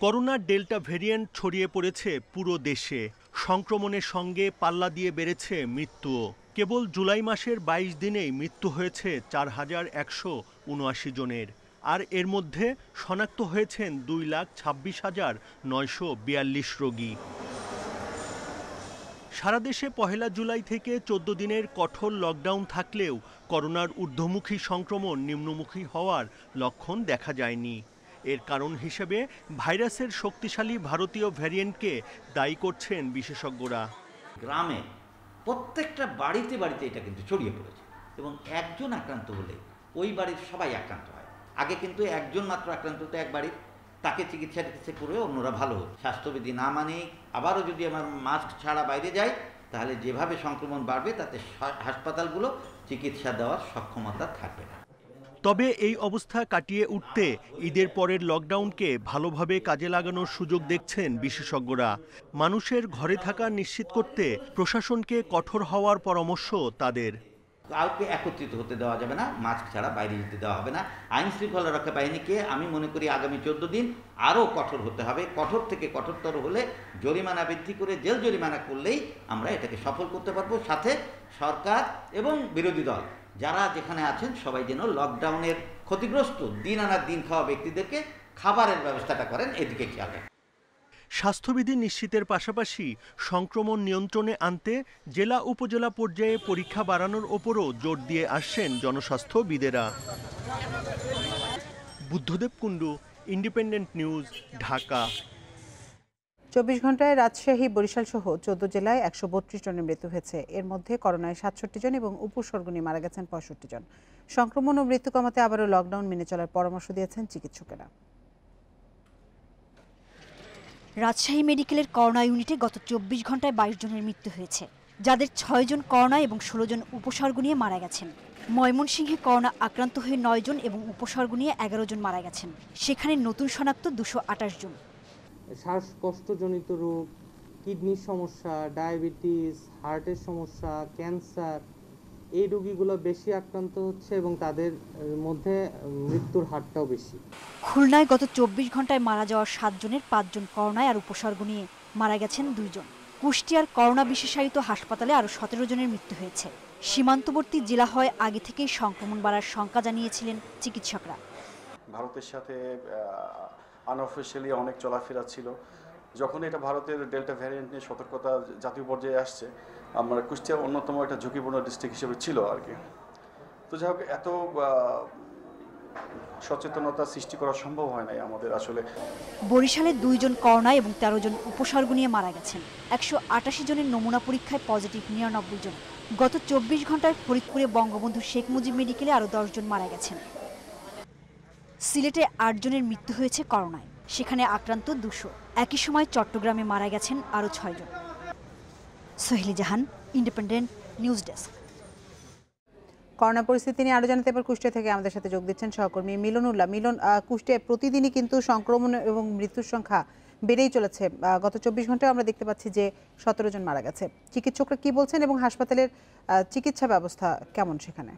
করোনার ডেল্টা ভ্যারিয়েন্ট ছড়িয়ে পড়েছে পুরো দেশে। সংক্রমণের সঙ্গে পাল্লা দিয়ে বেড়েছে মৃত্যুও। কেবল জুলাই মাসের 22 দিনেই মৃত্যু হয়েছে 4179 জনের। আর এর মধ্যে শনাক্ত হয়েছেন 2,26,942 রোগী। সারা দেশে 1 জুলাই থেকে 14 দিনের কঠোর লকডাউন থাকলেও করোনার ঊর্ধ্বমুখী সংক্রমণ নিম্নমুখী হওয়ার লক্ষণ দেখা যায়নি। এর কারণ হিসেবে ভাইরাসের শক্তিশালী ভারতীয় ভ্যারিয়েন্টকে দায়ী করছেন বিশেষজ্ঞরা। গ্রামে প্রত্যেকটা বাড়িতে বাড়িতে এটা কিন্তু ছড়িয়ে পড়েছে এবং একজন আক্রান্ত হলে ওই বাড়ির সবাই আক্রান্ত হয়। আগে কিন্তু একজন মাত্র আক্রান্ত হতো এক বাড়ির, তাকে চিকিৎসা করে অন্যরা ভালো হতো। স্বাস্থ্যবিধি না মানে আবারও যদি আমার মাস্ক ছাড়া বাইরে যায় তাহলে যেভাবে সংক্রমণ বাড়বে তাতে হাসপাতালগুলো চিকিৎসা দেওয়ার সক্ষমতা থাকবে না। তবে এই অবস্থা কাটিয়ে উঠতে ঈদের পরের লকডাউনকে ভালোভাবে কাজে লাগানোর সুযোগ দেখছেন বিশেষজ্ঞরা। মানুষের ঘরে থাকা নিশ্চিত করতে প্রশাসনকে কঠোর হওয়ার পরামর্শ তাদের। কাউকে একত্রিত হতে দেওয়া যাবে না, মাস্ক ছাড়া বাইরে যেতে দেওয়া হবে না। আইন শৃঙ্খলা রক্ষা বাহিনীকে আমি মনে করি আগামী 14 দিন আরও কঠোর হতে হবে। কঠোর থেকে কঠোরতর হলে জরিমানা বৃদ্ধি করে জেল জরিমানা করলেই আমরা এটাকে সফল করতে পারবো। সাথে সরকার এবং বিরোধী দল যারা যেখানে আছেন সবাই যেন লকডাউনের ক্ষতিগ্রস্ত দিন আনার দিন খাওয়া ব্যক্তিদেরকে খাবারের ব্যবস্থাটা করেন, এদিকে খেয়াল রাখেন। স্বাস্থ্যবিধি নিশ্চিতের পাশাপাশি সংক্রমণ নিয়ন্ত্রণে আনতে জেলা উপজেলা পর্যায়ে পরীক্ষা বাড়ানোর ওপরও জোর দিয়ে আসছেন জনস্বাস্থ্যবিদেরা। Buddhadeb Kundu, independent news, Dhaka. 24 ঘন্টায় রাজশাহী, বরিশাল সহ 14 জেলায় 132 জনের মৃত্যু হয়েছে। এর মধ্যে করোনায় 67 জন এবং উপসর্গ নিয়ে মারা গেছেন 65 জন। সংক্রমণ ও মৃত্যু কমাতে আবারও লকডাউন মেনে চলার পরামর্শ দিয়েছেন চিকিৎসকেরা। রাজশাহী মেডিকেলের করোনা ইউনিটে গত 24 ঘন্টায় 22 জনের মৃত্যু হয়েছে, যাদের 6 জন করোনা এবং 16 জন উপসর্গ নিয়ে মারা গেছেন। ময়মনসিংহে করোনা আক্রান্ত হয়ে 9 জন এবং উপসর্গ নিয়ে 11 জন মারা গেছেন। সেখানে নতুন শনাক্ত 228 জন। শ্বাসকষ্টজনিত রোগ, কিডনির সমস্যা, ডায়াবেটিস, হার্টের সমস্যা, ক্যান্সার, এই রোগীগুলো বেশি আক্রান্ত হচ্ছে এবং তাদের মধ্যে মৃত্যুর হারটাও বেশি। খুলনায় গত 24 ঘন্টায় মারা যাওয়া 7 জনের 5 জন করোনায় আর উপসর্গ নিয়ে মারা গেছেন 2 জন। কুষ্টিয়ার করোনা বিশেষায়িত হাসপাতালে আরও 17 জনের মৃত্যু হয়েছে। সীমান্তবর্তী জেলা হয় আগে থেকেই সংক্রমণ বাড়ার শঙ্কা জানিয়েছিলেন চিকিৎসকরা। ভারতের সাথে আনঅফিশিয়ালি অনেক চলাফেরা ছিল। যখন এটা ভারতের ডেল্টা ভ্যারিয়েন্ট নিয়ে সতর্কতা জাতীয় পর্যায়ে আসছে, আমরা কুষ্টিয়া অন্যতম একটা ঝুঁকিপূর্ণ ডিস্ট্রিক্ট হিসেবে ছিল আর কি। তো যাই হোক, এত সচেতনতা সৃষ্টি করা সম্ভব হয় নাই আমাদের আসলে। বরিশালে 2 জন করোনা এবং 13 জন উপসর্গ নিয়ে মারা গেছেন। 188 জনের নমুনা পরীক্ষায় পজিটিভ 99 জন। গত 24 ঘন্টায় ফরিদপুরে বঙ্গবন্ধু শেখ মুজিব মেডিকেলে আরও 10 জন মারা গেছেন। সিলেটে 8 জনের মৃত্যু হয়েছে করোনায়, সেখানে আক্রান্ত 200। একই সময় চট্টগ্রামে মারা গেছেন আরও 6 জন। সোহেলি জাহান, ইন্ডিপেন্ডেন্ট নিউজ ডেস্ক। করোনা পরিস্থিতি নিয়ে আরো জানাতে এবার কুষ্টিয়া থেকে আমাদের সাথে যোগ দিচ্ছেন সহকর্মী মিলনুল্লাহ। মিলন, কুষ্টিয়ায় প্রতিদিনই কিন্তু সংক্রমণ এবং মৃত্যুর সংখ্যা বেড়েই চলেছে। গত 24 ঘন্টায় আমরা দেখতে পাচ্ছি যে 17 জন মারা গেছে। চিকিৎসকরা কি বলছেন এবং হাসপাতালের চিকিৎসা ব্যবস্থা কেমন সেখানে?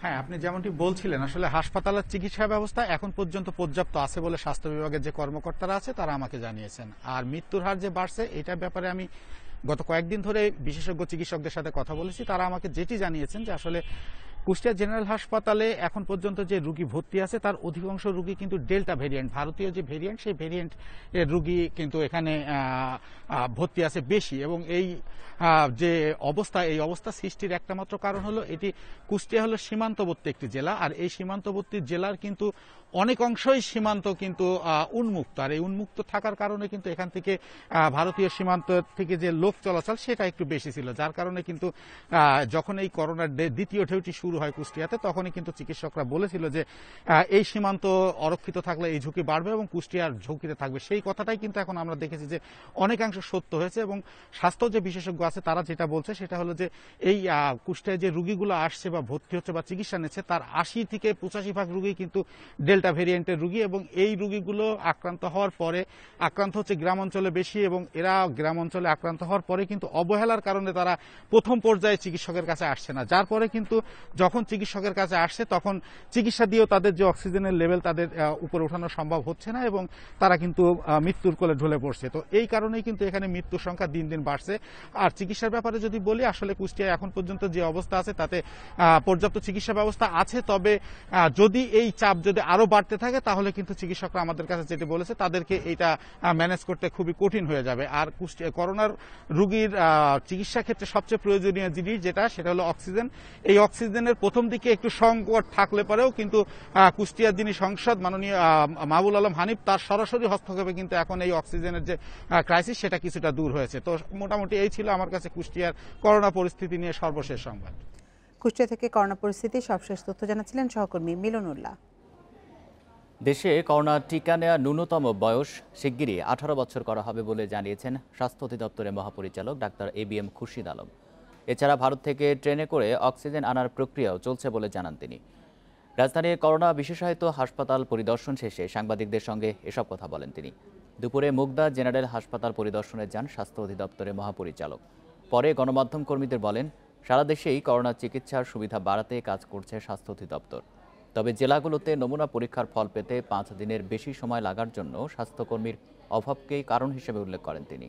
হ্যাঁ, আপনি যেমনটি বলছিলেন, আসলে হাসপাতালের চিকিৎসা ব্যবস্থা এখন পর্যন্ত পর্যাপ্ত আছে বলে স্বাস্থ্য বিভাগের যে কর্মকর্তারা আছে তারা আমাকে জানিয়েছেন। আর মৃত্যুর হার যে বাড়ছে এটার ব্যাপারে আমি গত কয়েকদিন ধরে বিশেষজ্ঞ চিকিৎসকদের সাথে কথা বলেছি। তারা আমাকে যেটি জানিয়েছেন যে আসলে কুষ্টিয়া জেনারেল হাসপাতালে এখন পর্যন্ত যে রোগী ভর্তি আছে তার অধিকাংশ রোগী কিন্তু ডেল্টা ভেরিয়েন্ট, ভারতীয় যে ভেরিয়েন্ট সেই ভেরিয়েন্টের রোগী কিন্তু এখানে ভর্তি আছে বেশি। এবং এই যে অবস্থা, এই অবস্থা সৃষ্টির একটা মাত্র কারণ হলো এটি কুষ্টিয়া হলো সীমান্তবর্তী একটি জেলা, আর এই সীমান্তবর্তী জেলার কিন্তু অনেক অংশই সীমান্ত কিন্তু উন্মুক্ত। আর এই উন্মুক্ত থাকার কারণে কিন্তু এখান থেকে ভারতীয় সীমান্ত থেকে যে লোক চলাচল সেটা একটু বেশি ছিল, যার কারণে কিন্তু যখন এই করোনার দ্বিতীয় ঢেউটি শুরু হয় কুষ্টিয়াতে তখনই কিন্তু চিকিৎসকরা বলেছিল যে এই সীমান্ত অরক্ষিত থাকলে এই ঝুঁকি বাড়বে এবং কুষ্টিয়ার ঝুঁকিতে থাকবে। সেই কথাটাই কিন্তু এখন আমরা দেখেছি যে অনেকাংশ সত্য হয়েছে। এবং স্বাস্থ্য যে বিশেষজ্ঞ আছে তারা যেটা বলছে সেটা হলো যে এই কুষ্টিয়ায় যে রোগীগুলো আসছে বা ভর্তি হচ্ছে বা চিকিৎসা নিচ্ছে তার 80 থেকে 85% রোগী কিন্তু ডেল্টা ভেরিয়েন্টের রোগী। এবং এই রোগীগুলো আক্রান্ত হওয়ার পরে আক্রান্ত হচ্ছে গ্রাম অঞ্চলে বেশি, এবং এরা গ্রাম অঞ্চলে আক্রান্ত হওয়ার পরে কিন্তু অবহেলার কারণে তারা প্রথম পর্যায়ে চিকিৎসকের কাছে আসছে না, যার পরে কিন্তু যখন চিকিৎসকের কাছে আসছে তখন চিকিৎসা দিয়েও তাদের যে অক্সিজেনের লেভেল তাদের উপরে ওঠানো সম্ভব হচ্ছে না এবং তারা কিন্তু মৃত্যুর কোলে ঢলে পড়ছে। তো এই কারণেই কিন্তু এখানে মৃত্যুর সংখ্যা দিন দিন বাড়ছে। আর চিকিৎসার ব্যাপারে যদি বলি, আসলে কুষ্টিয়ায় এখন পর্যন্ত যে অবস্থা আছে তাতে পর্যাপ্ত চিকিৎসা ব্যবস্থা আছে। তবে যদি এই চাপ যদি আরো বাড়তে থাকে তাহলে কিন্তু চিকিৎসকরা আমাদের কাছে যেটা বলেছে তাদেরকে এটা ম্যানেজ করতে খুবই কঠিন হয়ে যাবে। আর করোনার রোগীর চিকিৎসা ক্ষেত্রে সবচেয়ে প্রয়োজনীয় জিনিস সেটা হলো অক্সিজেন। এই অক্সিজেনের প্রথম দিকে একটু সংকট থাকলে পরেও কিন্তু কুষ্টিয়ার যিনি সংসদ মাননীয় মাহবুল আলম হানিফ তার সরাসরি হস্তক্ষেপে কিন্তু এখন এই অক্সিজেনের যে ক্রাইসিস সেটা কিছুটা দূর হয়েছে। তো মোটামুটি এই ছিল আমার কাছে কুষ্টিয়ার করোনা পরিস্থিতি নিয়ে সর্বশেষ সংবাদ। কুষ্টিয়া থেকে করোনা পরিস্থিতি সবশেষ তথ্য জানাচ্ছিলেন সহকর্মী মিলনুল্লাহ। দেশে করোনা টিকা নেওয়ার ন্যূনতম বয়স শিগগিরই 18 বছর করা হবে বলে জানিয়েছেন স্বাস্থ্য অধিদপ্তরের মহাপরিচালক ডাক্তার ABM খুরশিদ আলম। এছাড়া ভারত থেকে ট্রেনে করে অক্সিজেন আনার প্রক্রিয়াও চলছে বলে জানান তিনি। রাজধানীর করোনা বিশেষায়িত হাসপাতাল পরিদর্শন শেষে সাংবাদিকদের সঙ্গে এসব কথা বলেন তিনি। দুপুরে মুগদা জেনারেল হাসপাতাল পরিদর্শনে যান স্বাস্থ্য অধিদপ্তরের মহাপরিচালক। পরে গণমাধ্যম কর্মীদের বলেন, সারা দেশেই করোনা চিকিৎসার সুবিধা বাড়াতে কাজ করছে স্বাস্থ্য অধিদপ্তর। তবে জেলাগুলোতে নমুনা পরীক্ষার ফল পেতে 5 দিনের বেশি সময় লাগার জন্য স্বাস্থ্যকর্মীর অভাবকেই কারণ হিসেবে উল্লেখ করেন তিনি।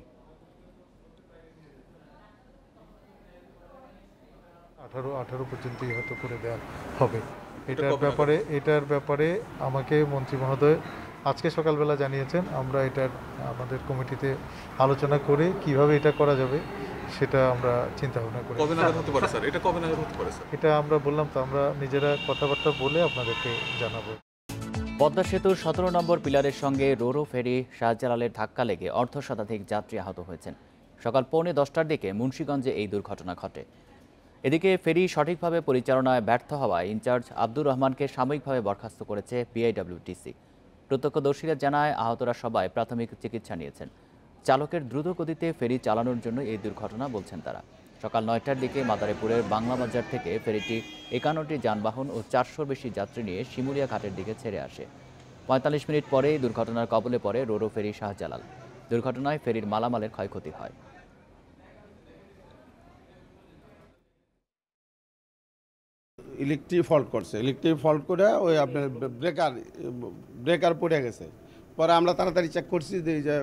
18 পর্যন্তই হয়তো করে দেওয়া হবে। এটার ব্যাপারে আমাকে মন্ত্রী মহোদয় আজকে সকালবেলা জানিয়েছেন। আমরা এটার আমাদের কমিটিতে আলোচনা করে কিভাবে এটা করা যাবে সেটা আমরা চিন্তা ভাবনা করি। কবে নাগাদ হতে পারে স্যার? এটা কবে নাগাদ হতে পারে স্যার? এটা আমরা বললাম তো, আমরা নিজেরা কথাবার্তা বলে আপনাদেরকে জানাবো। পদ্মা সেতুর 17 নম্বর পিলারের সঙ্গে রোরো ফেরি শাহজালালের ধাক্কা লেগে অর্ধশতাধিক যাত্রী আহত হয়েছেন। সকাল 9:45টার দিকে মুন্সিগঞ্জে এই দুর্ঘটনা ঘটে। এদিকে ফেরি সঠিকভাবে পরিচালনায় ব্যর্থ হওয়ায় ইনচার্জ আব্দুর রহমানকে সাময়িকভাবে বরখাস্ত করেছে বিআইডব্লিউটিসি। প্রত্যক্ষদর্শীরা জানায় আহতরা সবাই প্রাথমিক চিকিৎসা নিয়েছেন। চালকের দ্রুত গতিতে ফেরি চালানোর জন্য এই দুর্ঘটনা বলছেন তারা। সকাল 9টার দিকে মাদারীপুরের বাংলা বাজার থেকে ফেরিটি 51টি যানবাহন ও 400-র বেশি যাত্রী নিয়ে শিমুলিয়া ঘাটের দিকে ছেড়ে আসে। 45 মিনিট পরেই দুর্ঘটনার কবলে পড়ে রোরো ফেরি শাহজালাল। দুর্ঘটনায় ফেরির মালামালের ক্ষয়ক্ষতি হয়। ইলেকট্রিক ফল্ট করছে, ইলেকট্রিক ফল্ট করে ওই আপনার ব্রেকার পড়ে গেছে। পরে আমরা তাড়াতাড়ি চেক করছি যে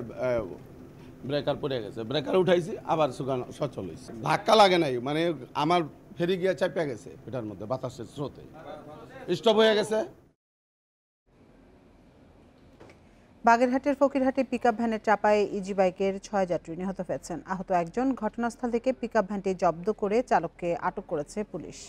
ব্রেকার পড়ে গেছে, ব্রেকার উঠাইছি, আবার সুগান সচল হয়েছে। ধাক্কা লাগে নাই, মানে আমার ফেরি গিয়ে চাপিয়া গেছে, এটার মধ্যে বাতাসের স্রোতে স্টপ হয়ে গেছে। বাগেরহাটের ফকিরহাটে পিকআপ ভ্যানের চাপায় ইজি বাইকের 6 যাত্রী নিহত হয়েছেন। আহত একজন। ঘটনাস্থল থেকে পিকআপ ভ্যানটি জব্দ করে চালককে আটক করেছে পুলিশ।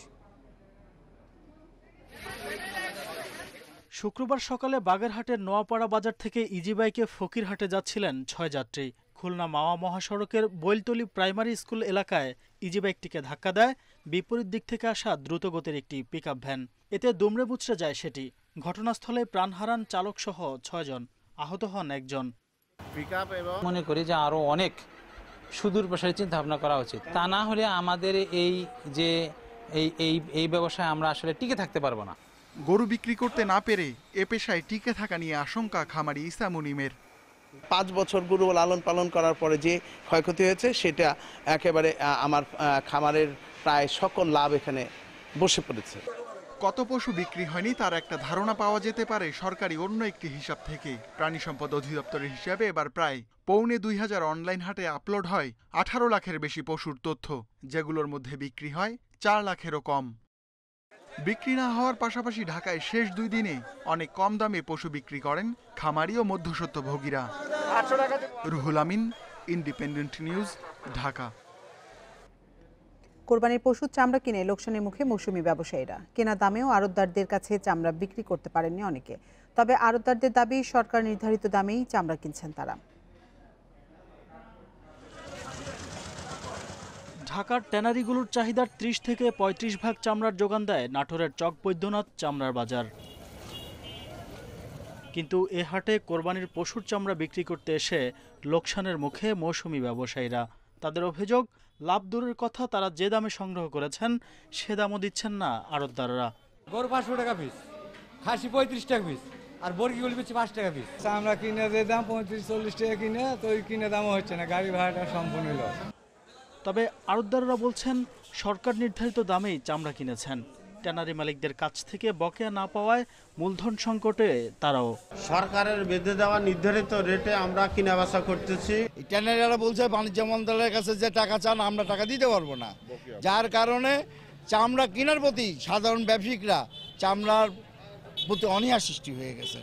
শুক্রবার সকালে বাগেরহাটের নোয়াপাড়া বাজার থেকে ইজিবাইকে ফকিরহাটে যাচ্ছিলেন 6 যাত্রী। খুলনা মাওয়া মহাসড়কের বৈলতলী প্রাইমারি স্কুল এলাকায় ইজিবাইকটিকে ধাক্কা দেয় বিপরীত দিক থেকে আসা দ্রুতগতির একটি পিকআপ ভ্যান। এতে দুমড়ে মুচড়ে যায় সেটি। ঘটনাস্থলে প্রাণ হারান চালকসহ 6 জন, আহত হন 1 জন। মনে করি যে আরও অনেক সুদূর প্রসারী চিন্তা ভাবনা করা উচিত। তা না হলে আমাদের এই ব্যবসায় আমরা আসলে টিকে থাকতে পারবো না। গরু বিক্রি করতে না পেরে এ পেশায় টিকে থাকা নিয়ে আশঙ্কা খামারি ইসা মুনিমের। 5 বছর গরু লালন পালন করার পরে যে ক্ষয়ক্ষতি হয়েছে সেটা একেবারে আমার খামারের প্রায় সকল লাভ এখানে বসে পড়েছে। কত পশু বিক্রি হয়নি তার একটা ধারণা পাওয়া যেতে পারে সরকারি অন্য একটি হিসাব থেকে। প্রাণী সম্পদ অধিদপ্তরের হিসাবে এবার প্রায় 2500 অনলাইন হাটে আপলোড হয় 18 লাখের বেশি পশুর তথ্য, যেগুলোর মধ্যে বিক্রি হয় 4 লাখেরও কম। বিক্রি না হওয়ার পাশাপাশি ঢাকায় শেষ 2 দিনে অনেক কম দামে পশু বিক্রি করেন খামারি ও মধ্যস্বত্বভোগীরা। Ruhul Amin, independent news, Dhaka. কোরবানির পশুর চামড়া কিনে লোকসানের মুখে মৌসুমি ব্যবসায়ীরা। কেনা দামেও আড়তদারদের কাছে চামড়া বিক্রি করতে পারেননি অনেকে। তবে আড়তদারদের দাবি, সরকার নির্ধারিত দামেই চামড়া কিনছেন তারা। ঢাকার ট্যানারিগুলোর চাহিদার 30 থেকে 35 ভাগ চামড়ার যোগান দেয় নাটোরের চক বৈদ্যনাথ চামড়ার বাজার। কিন্তু এ হাটে কোরবানির পশুর চামড়া বিক্রি করতে এসে লোকসানের মুখে মৌসুমি ব্যবসায়ীরা। তাদের অভিযোগ, লাভ দূরের কথা, তারা যে দামে সংগ্রহ করেছেন সে দামও দিচ্ছেন না আড়তদাররা। গরু 500 টাকা পিস, খাসি 35 টাকা পিস, আর বর্গিগুলি বেশি 5 টাকা পিস। চামড়া কিনে যে দাম 35-40 টাকা কিনে, তো ওই কিনে দামও হচ্ছে না, গাড়ি ভাড়াটা সম্পূর্ণ লস। তবে আড়তদাররা বলছেন সরকার নির্ধারিত দামেই চামড়া কিনেছেন। ট্যানারি মালিকদের কাছ থেকে বকেয়া না পাওয়ায় মূলধন সংকটে তারাও। সরকারের বেঁধে দেওয়া নির্ধারিত রেটে আমরা কিনা বেচা করতেছি। ট্যানারিরা বলছে বাণিজ্য মন্ত্রণালয়ের কাছে যে টাকা চান আমরা টাকা দিতে পারবো না, যার কারণে চামড়া কেনার প্রতি সাধারণ ব্যবসায়িকরা চামড়ার প্রতি অনীহা সৃষ্টি হয়ে গেছে।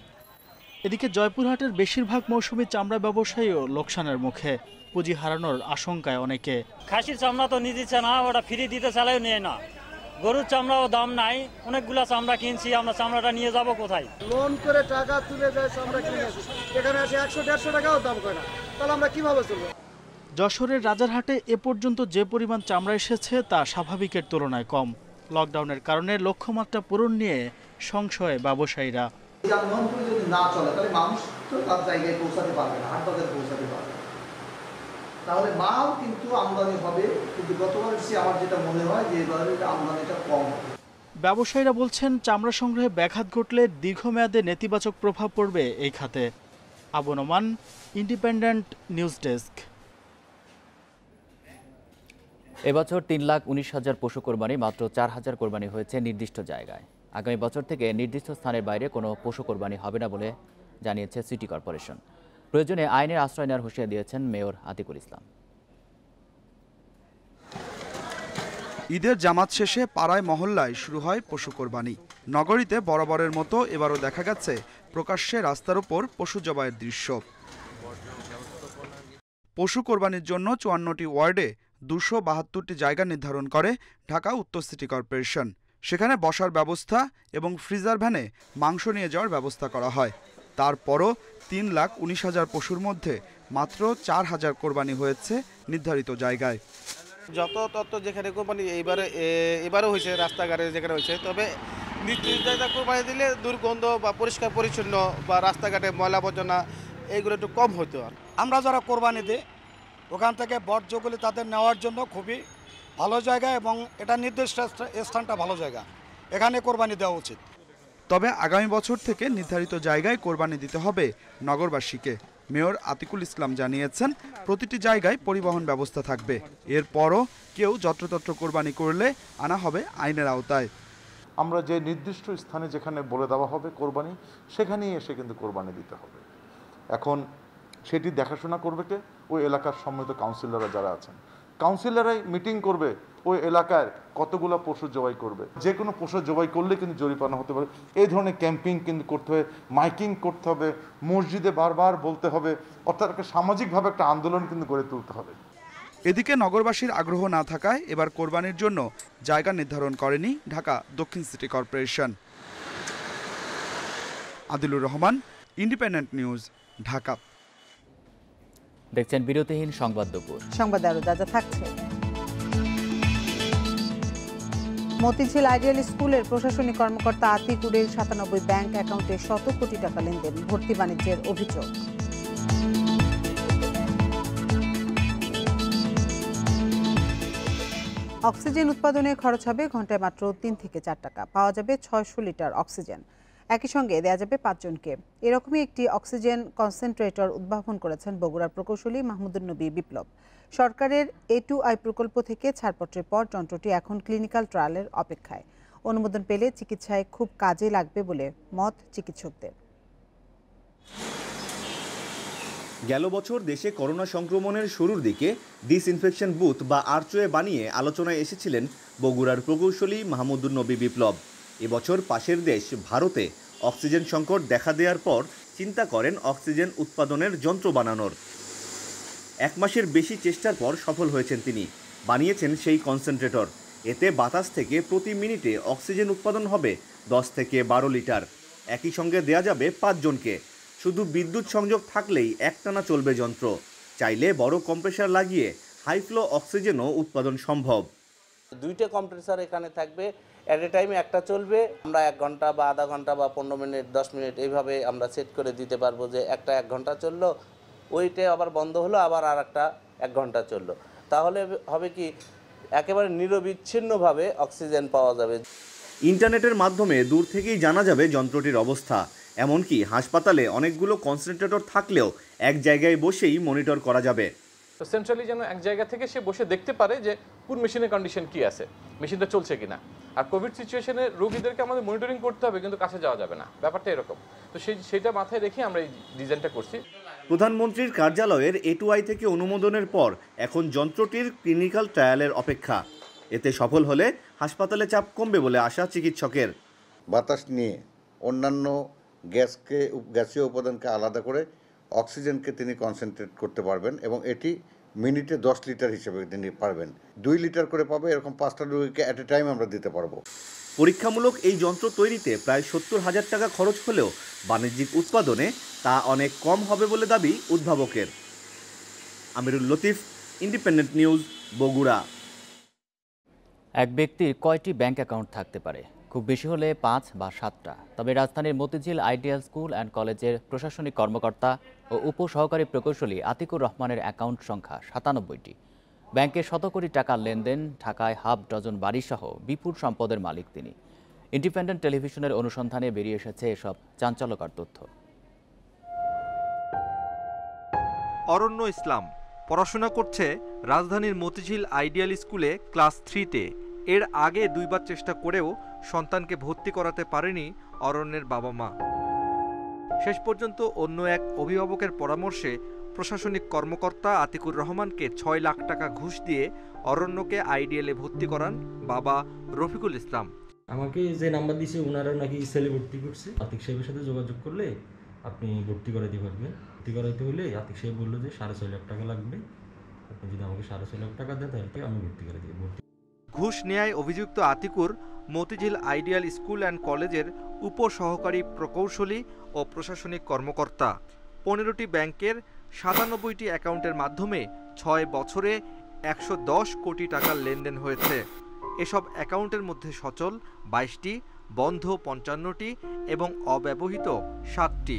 এদিকে জয়পুরহাটের বেশিরভাগ মৌসুমি চামড়া ব্যবসায়ীও লোকসানের মুখে। পুঁজি হারানোর আশঙ্কায় অনেকে। খাসির চামড়া তো নিয়ে দিচ্ছে না, ওটা ফ্রি দিতে চাইলেও নেয় না। গরুর চামড়াও দাম নাই, অনেকগুলা চামড়া কিনছি, আমরা চামড়াটা নিয়ে যাব কোথায়? লোন করে টাকা তুলে যায় চামড়া কিনে, এখানে আসে 100-150 টাকাও দাম করে না, তাহলে আমরা কিভাবে চলবো? যশোরের রাজারহাটে এ পর্যন্ত যে পরিমাণ চামড়া এসেছে তা স্বাভাবিকের তুলনায় কম। লকডাউনের কারণে লক্ষ্যমাত্রা পূরণ নিয়ে সংশয়ে ব্যবসায়ীরা। যদি না চলে তাহলে মানুষ তো তার জায়গায় পৌঁছাতে পারবে না, হাট বাজারে পৌঁছাতে পারবে, তাহলে মাল কিন্তু আমদানি হবে, কিন্তু গতবার আমার যেটা মনে হয় যে এবারে আমদানিটা কম হবে। ব্যবসায়ীরা বলছেন চামড়া সংগ্রহে ব্যাঘাত ঘটলে দীর্ঘমেয়াদে নেতিবাচক প্রভাব পড়বে এই খাতে। Abu Noman, independent news desk. এবছর 3,19,000 পশু কোরবানি, মাত্র 4,000 কোরবানি হয়েছে নির্দিষ্ট জায়গায়। আগামী বছর থেকে নির্দিষ্ট স্থানের বাইরে কোনো পশু কোরবানি হবে না বলে জানিয়েছে সিটি কর্পোরেশন। প্রয়োজনে আইনের আশ্রয় নেওয়ার হুঁশিয়ারি দিয়েছেন মেয়র আতিকুল ইসলাম। ঈদের জামাত শেষে পাড়ায় মহল্লায় শুরু হয় পশু কোরবানি। নগরীতে বরাবরের মতো এবারও দেখা গেছে প্রকাশ্যে রাস্তার উপর পশু জবাইয়ের দৃশ্য। পশু কোরবানির জন্য 54টি ওয়ার্ডে 272টি জায়গা নির্ধারণ করে ঢাকা উত্তর সিটি কর্পোরেশন। সেখানে বসার ব্যবস্থা এবং ফ্রিজার ভ্যানে মাংস নিয়ে যাওয়ার ব্যবস্থা করা হয়। তারপরও 3,19,000 পশুর মধ্যে মাত্র 4,000 কোরবানি হয়েছে নির্ধারিত জায়গায়। যত তত্ত্ব যেখানে কোরবানি এবারও হয়েছে, রাস্তাঘাটে যেখানে হয়েছে, তবে নির্দিষ্ট কোরবানি দিলে দুর্গন্ধ বা পরিষ্কার পরিচ্ছন্ন বা রাস্তাঘাটে ময়লা আবর্জনা এইগুলো একটু কম হতো। আমরা যারা কোরবানি দিই ওখান থেকে বর্জ্যগুলি তাদের নেওয়ার জন্য খুবই ভালো জায়গা, এবং এটা নির্দিষ্ট স্থানটা ভালো জায়গা, এখানে কোরবানি দেওয়া উচিত। তবে আগামী বছর থেকে নির্ধারিত জায়গায় কোরবানি দিতে হবে নগরবাসীকে। মেয়র আতিকুল ইসলাম জানিয়েছেন, প্রতিটি জায়গায় পরিবহন ব্যবস্থা থাকবে। এরপরও কেউ যত্রতত্র কোরবানি করলে আনা হবে আইনের আওতায়। আমরা যে নির্দিষ্ট স্থানে যেখানে বলে দেওয়া হবে কোরবানি, সেখানেই এসে কিন্তু কোরবানি দিতে হবে। এখন সেটি দেখাশোনা করবে কে? ওই এলাকার সম্মিলিত কাউন্সিলররা যারা আছেন, কাউন্সিলররাই মিটিং করবে ওই এলাকায় কতগুলো পশু জবাই করবে। যে কোনো পশু জবাই করলে কিন্তু জরিমানা হতে পারে। এই ধরনের ক্যাম্পিং কিন্তু করতে হবে, মাইকিং করতে হবে, মসজিদে বারবার বলতে হবে, অর্থাৎ একটা সামাজিকভাবে একটা আন্দোলন কিন্তু গড়ে তুলতে হবে। এদিকে নগরবাসীর আগ্রহ না থাকায় এবার কোরবানির জন্য জায়গা নির্ধারণ করেনি ঢাকা দক্ষিণ city corporation. Adilur Rahman, independent news, Dhaka. দেখছেন বিরতিহীন সংবাদ দুপুর। সংবাদে আরো যা থাকছে। মতিঝিল আইডিয়াল স্কুলের প্রশাসনিক কর্মকর্তা আতিকুরের ৯৭ ব্যাংক অ্যাকাউন্টে শত কোটি টাকা লেনদেন, ভর্তি বাণিজ্যের অভিযোগ। অক্সিজেন উৎপাদনে খরচ হবে ঘন্টায় মাত্র ৩ থেকে ৪ টাকা, পাওয়া যাবে ৬০০ লিটার অক্সিজেন। একই সঙ্গে দেয়া যাবে ৫ জনকে। এরকমই একটি অক্সিজেন কনসেন্ট্রেটর উদ্ভাবন করেছেন বগুড়ার প্রকৌশলী মাহমুদুন নবী বিপ্লব। সরকারের A2I প্রকল্প থেকে ছাড়পত্রের পর যন্ত্রটি এখন ক্লিনিক্যাল ট্রায়ালের অপেক্ষায়। অনুমোদন পেলে চিকিৎসায় খুব কাজে লাগবে বলে মত চিকিৎসকদের। গেল বছর দেশে করোনা সংক্রমণের শুরুর দিকে ডিসইনফেকশন বুথ বা আর্চওয়ে বানিয়ে আলোচনায় এসেছিলেন বগুড়ার প্রকৌশলী মাহমুদুন নবী বিপ্লব। এবছর পাশের দেশ ভারতে অক্সিজেন সংকট দেখা দেওয়ার পর চিন্তা করেন অক্সিজেন উৎপাদনের যন্ত্র বানানোর। 1 মাসের বেশি চেষ্টার পর সফল হয়েছেন তিনি। বানিয়েছেন সেই কনসেন্ট্রেটর। এতে বাতাস থেকে প্রতি মিনিটে অক্সিজেন উৎপাদন হবে 10 থেকে 12 লিটার। একই সঙ্গে দেয়া যাবে 5 জনকে। শুধু বিদ্যুৎ সংযোগ থাকলেই একটানা চলবে যন্ত্র। চাইলে বড় কম্প্রেসার লাগিয়ে হাই ফ্লো অক্সিজেনও উৎপাদন সম্ভব। 2টা কম্প্রেসার এখানে থাকবে, এট এ টাইমে একটা চলবে। আমরা 1 ঘন্টা বা আধা ঘন্টা বা 15 মিনিট 10 মিনিট এইভাবে আমরা সেট করে দিতে পারবো যে একটা 1 ঘন্টা চললো, ওইটা আবার বন্ধ হলো, আবার আর একটা 1 ঘন্টা চললো। তাহলে হবে কি একেবারে নিরবিচ্ছিন্নভাবে অক্সিজেন পাওয়া যাবে। ইন্টারনেটের মাধ্যমে দূর থেকেই জানা যাবে যন্ত্রটির অবস্থা। এমনকি হাসপাতালে অনেকগুলো কনসেন্ট্রেটর থাকলেও এক জায়গায় বসেই মনিটর করা যাবে। তো সেন্ট্রালি যেন এক জায়গা থেকে সে বসে দেখতে পারে যে কোন মেশিনের কন্ডিশন কি আছে, মেশিনটা চলছে কিনা। আর কোভিড সিচুয়েশনে রোগীদেরকে আমাদের মনিটরিং করতে হবে, কিন্তু কাছে যাওয়া যাবে না, ব্যাপারটা এরকম। তো সেটা মাথায় রেখে আমরা এই ডিজাইনটা করছি। প্রধানমন্ত্রীর কার্যালয়ের A2I থেকে অনুমোদনের পর এখন যন্ত্রটির ক্লিনিক্যাল ট্রায়ালের অপেক্ষা। এতে সফল হলে হাসপাতালে চাপ কমবে বলে আশা চিকিৎসকের। বাতাস নিয়ে অন্যান্য গ্যাসীয় উপাদানকে আলাদা করে অক্সিজেনকে তিনি কনসেন্ট্রেট করতে পারবেন এবং এটি মিনিটে 10 লিটার হিসেবে তিনি পারবেন। 2 লিটার করে পাবে, এরকম 5টা রোগীকে অ্যাট এ টাইম আমরা দিতে পারবো। পরীক্ষামূলক এই যন্ত্র তৈরিতে প্রায় 70,000 টাকা খরচ হলেও বাণিজ্যিক উৎপাদনে তা অনেক কম হবে বলে দাবি উদ্ভাবকের। আমিরুল লতিফ, ইন্ডিপেন্ডেন্ট নিউজ, বগুড়া। এক ব্যক্তির কয়টি ব্যাংক অ্যাকাউন্ট থাকতে পারে? খুব বেশি হলে 5 বা 7টা। তবে রাজধানীর মতিঝিল আইডিয়াল স্কুল অ্যান্ড কলেজের প্রশাসনিক কর্মকর্তা ও উপসহকারী প্রকৌশলী আতিকুর রহমানের অ্যাকাউন্ট সংখ্যা 97টি। ব্যাংকে শত কোটি টাকার লেনদেন, ঢাকায় হাফ ডজন বাড়িসহ বিপুল সম্পদের মালিক তিনি। ইন্ডিপেন্ডেন্ট টেলিভিশনের অনুসন্ধানে বেরিয়ে এসেছে এসব চাঞ্চল্যকর তথ্য। অরণ্য ইসলাম পড়াশোনা করছে রাজধানীর মতিঝিল আইডিয়াল স্কুলে ক্লাস 3-তে। এর আগে 2বার চেষ্টা করেও সন্তানকে ভর্তি করাতে পারেনি অরণ্যের বাবা মা। শেষ পর্যন্ত অন্য এক অভিভাবকের পরামর্শে প্রশাসনিক কর্মকর্তা আতিকুর রহমানকে 6 লাখ টাকা ঘুষ দিয়ে অরণ্যকে আইডিয়ালে ভর্তি করান বাবা রফিকুল ইসলাম। আমাকে যে নাম্বার দিয়েছে ওনারা নাকি ছেলে ভর্তি করছে, আতিক সাহেবের সাথে যোগাযোগ করলে আপনি ভর্তি করাইতে পারবেন। ভর্তি করাইতে হলে আতিক সাহেব বললো যে 6.5 লাখ টাকা লাগবে, আপনি যদি আমাকে 6.5 লাখ টাকা দেন তাহলে আমি ভর্তি করে দিব। ঘুষ নেয়ায় অভিযুক্ত Atikur Motijheel ideal school and কলেজের উপসহকারী প্রকৌশলী ও প্রশাসনিক কর্মকর্তা। 15টি ব্যাংকের 97টি অ্যাকাউন্টের মাধ্যমে 6 বছরে 110 কোটি টাকার লেনদেন হয়েছে। এসব অ্যাকাউন্টের মধ্যে সচল 22টি, বন্ধ 55টি এবং অব্যবহৃত 7টি।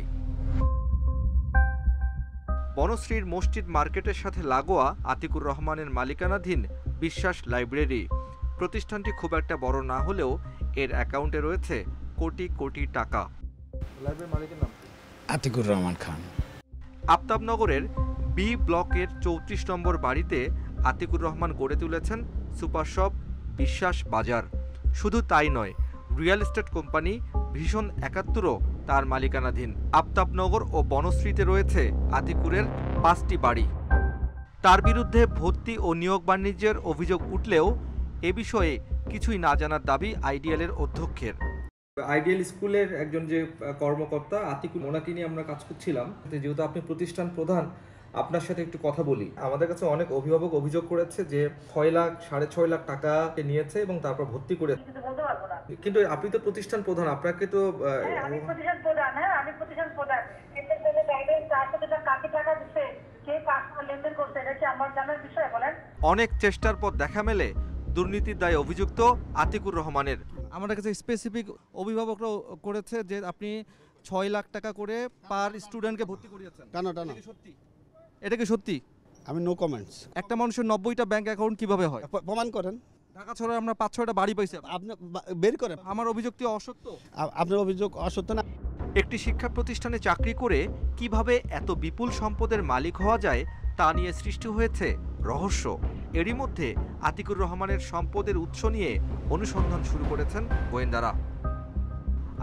বনশ্রীর মসজিদ মার্কেটের সাথে লাগোয়া আতিকুর রহমানের মালিকানাধীন বিশ্বাস লাইব্রেরি। প্রতিষ্ঠানটি খুব একটা বড় না হলেও এর অ্যাকাউন্টে রয়েছে কোটি কোটি টাকা। আতিকুর রহমান খান। আফতাবনগরের বি ব্লকের 34 নম্বর বাড়িতে আতিকুর রহমান গড়ে তুলেছেন সুপার শপ বিশ্বাস বাজার। শুধু তাই নয়, রিয়েল এস্টেট কোম্পানি ভীষণ 71ও তার মালিকানাধীন। আফতাবনগর ও বনশ্রীতে রয়েছে আতিকুরের 5টি বাড়ি। তার বিরুদ্ধে ভর্তি ও নিয়োগ বাণিজ্যের অভিযোগ উঠলেও এ বিষয়ে কিছুই না জানার দাবি আইডিয়ালের অধ্যক্ষের। আইডিয়াল স্কুলের একজন যে কর্মকর্তা আতিকুর, ওনাকে নিয়ে আমরা কাজ করছিলাম। যেহেতু আপনি প্রতিষ্ঠান প্রধান, আপনার সাথে একটু কথা বলি। আমাদের কাছে অনেক অভিভাবক অভিযোগ করেছে যে 6 লাখ 6.5 লাখ টাকা নিয়েছে এবং তারপর ভর্তি করে। কিন্তু আপনি তো প্রতিষ্ঠান প্রধান, আপনাকে তো আমি প্রতিষ্ঠান প্রধান, হ্যাঁ আমি প্রতিষ্ঠান প্রধান, কিন্তু তাহলে গাইডেন্স আসলে কাকে টাকা দিচ্ছে, কে কার লেনদেন করছে, এটা কি আমার জানার বিষয়? বলেন। অনেক চেষ্টার পর দেখা মেলে দুর্নীতির দায়ে অভিযুক্ত আতিকুর রহমানের। আমাদের কাছে স্পেসিফিক অভিভাবকরা করেছে যে আপনি 6 লাখ টাকা করে পার স্টুডেন্টকে ভর্তি করিয়েছেন। টানা এটা কি সত্যি? আমি নো কমেন্টস। একটা মানুষের 90টা ব্যাংক অ্যাকাউন্ট কিভাবে হয়? প্রমাণ করেন। ঢাকা শহরে আমরা 5-6টা বাড়ি পাইছি। আপনি বের করেন। আমার অভিযোগ কি অসত্য? আপনার অভিযোগ অসত্য না। একটি শিক্ষা প্রতিষ্ঠানে চাকরি করে কিভাবে এত বিপুল সম্পদের মালিক হওয়া যায় তা নিয়ে সৃষ্টি হয়েছে রহস্য। এরই মধ্যে আতিকুর রহমানের সম্পদের উৎস নিয়ে অনুসন্ধান শুরু করেছেন গোয়েন্দারা।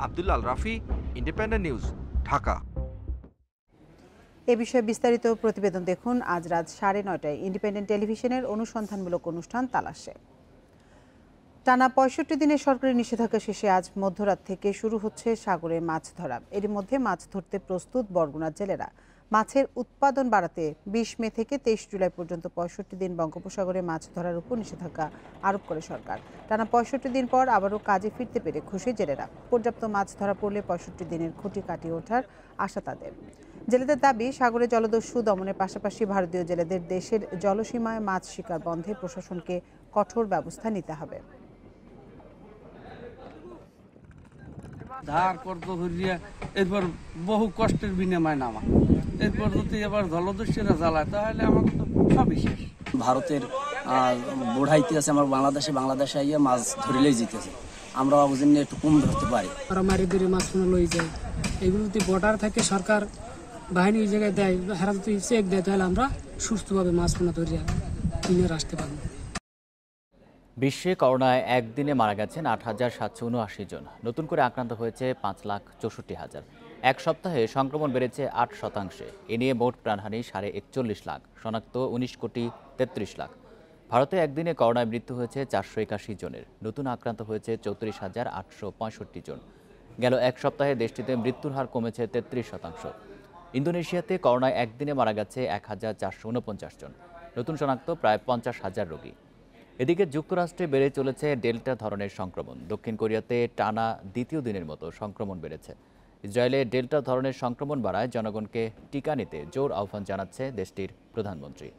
Abdullah Al Rafi, independent news, Dhaka. এ বিষয়ে বিস্তারিত প্রতিবেদন দেখুন আজ রাত 9:30টায় ইন্ডিপেন্ডেন্ট টেলিভিশনের অনুসন্ধানমূলক অনুষ্ঠান তালাশে। টানা 65 দিনের সরকারি নিষেধাজ্ঞা শেষে আজ মধ্যরাত থেকে শুরু হচ্ছে সাগরে মাছ ধরা। এর মধ্যে মাছ ধরতে প্রস্তুত বরগুনা জেলেরা। মাছের উৎপাদন বাড়াতে 20 মে থেকে 23 জুলাই পর্যন্ত 65 দিন বঙ্গোপসাগরে মাছ ধরার উপর নিষেধাজ্ঞা আরোপ করে সরকার। টানা 65 দিন পর আবারও কাজে ফিরতে পেরে খুশি জেলেরা। পর্যাপ্ত মাছ ধরা পড়লে 65 দিনের খুঁটি কাটিয়ে ওঠার আশা তাদের। জেলেদের দাবি, সাগরে জলদস্যু দমনের পাশাপাশি ভারতীয় জেলেদের দেশের জলসীমায় মাছ শিকার বন্ধে প্রশাসনকে কঠোর ব্যবস্থা নিতে হবে। ধার কর্ত করিয়া এরপর বহু কষ্টের বিনিময় নামা, এরপর যদি এবার জলদস্যুরা জ্বালায় তাহলে আমাদের তো সবই শেষ। ভারতের বোড়াইতে আছে আমার বাংলাদেশে আইয়া মাছ ধরিলেই জিতেছে, আমরা বুঝিনি একটু কম ধরতে পারি। ওরা মারি ধরে মাছ কোনো লই যায়, এগুলো যদি বর্ডার থেকে সরকার বাহিনী ওই জায়গায় দেয়, হারা যদি চেক দেয় তাহলে আমরা সুস্থভাবে মাছ পোনা ধরিয়া কিনে আসতে পারবো। বিশ্বে করোনায় একদিনে মারা গেছেন 8,779 জন। নতুন করে আক্রান্ত হয়েছে 5,64,000। এক সপ্তাহে সংক্রমণ বেড়েছে 8%। এ নিয়ে মোট প্রাণহানি 41.5 লাখ, শনাক্ত 19,33 লাখ। ভারতে একদিনে করোনায় মৃত্যু হয়েছে 481 জনের। নতুন আক্রান্ত হয়েছে 34,865 জন। গেল এক সপ্তাহে দেশটিতে মৃত্যুর হার কমেছে 33%। ইন্দোনেশিয়াতে করোনায় একদিনে মারা গেছে 1,449 জন। নতুন শনাক্ত প্রায় 50,000 রোগী। এদিকে যুক্তরাষ্ট্রে বেড়ে চলেছে ডেল্টা ধরনের সংক্রমণ। দক্ষিণ কোরিয়াতে টানা দ্বিতীয় দিনের মতো সংক্রমণ বেড়েছে। ইসরায়েলে ডেল্টা ধরনের সংক্রমণ বাড়ায় জনগণকে টিকা নিতে জোর আহ্বান জানাচ্ছে দেশটির প্রধানমন্ত্রী।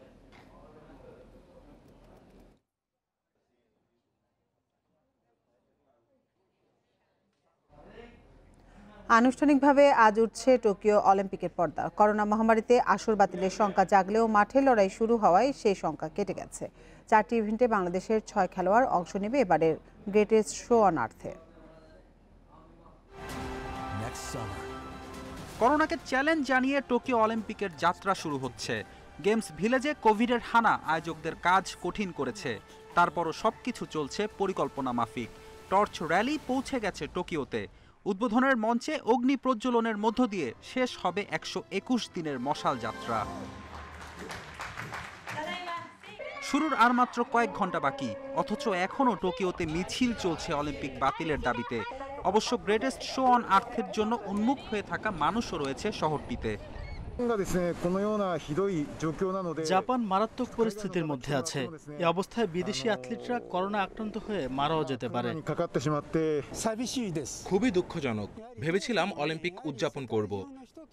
আনুষ্ঠানিকভাবে আজ উঠছে টোকিও অলিম্পিকের পর্দা। করোনা মহামারীতে আসর বাতিলের শঙ্কা জাগলেও মাঠে লড়াই শুরু হওয়ায় সেই শঙ্কা কেটে গেছে। 4টি ইভেন্টে বাংলাদেশের 6 খেলোয়াড় অংশ নেবে এবারের গ্রেটেস্ট শো অন আর্থে। করোনাকে চ্যালেঞ্জ জানিয়ে টোকিও অলিম্পিকের যাত্রা শুরু হচ্ছে। গেমস ভিলেজে কোভিডের হানা আয়োজকদের কাজ কঠিন করেছে। তারপরও সবকিছু চলছে পরিকল্পনা মাফিক। টর্চ র্যালি পৌঁছে গেছে টোকিওতে। উদ্বোধনের মঞ্চে অগ্নি প্রজ্বলনের মধ্য দিয়ে শেষ হবে 121 দিনের মশাল যাত্রা। শুরুর আর মাত্র কয়েক ঘন্টা বাকি, অথচ এখনও টোকিওতে মিছিল চলছে অলিম্পিক বাতিলের দাবিতে। অবশ্য গ্রেটেস্ট শো অন আর্থের জন্য উন্মুখ হয়ে থাকা মানুষও রয়েছে শহরটিতে। জাপান মারাত্মক পরিস্থিতির মধ্যে আছে। এই অবস্থায় বিদেশি অ্যাথলিটরা করোনা আক্রান্ত হয়ে মারাও যেতে পারে। খুবই দুঃখজনক। ভেবেছিলাম অলিম্পিক উদযাপন করব,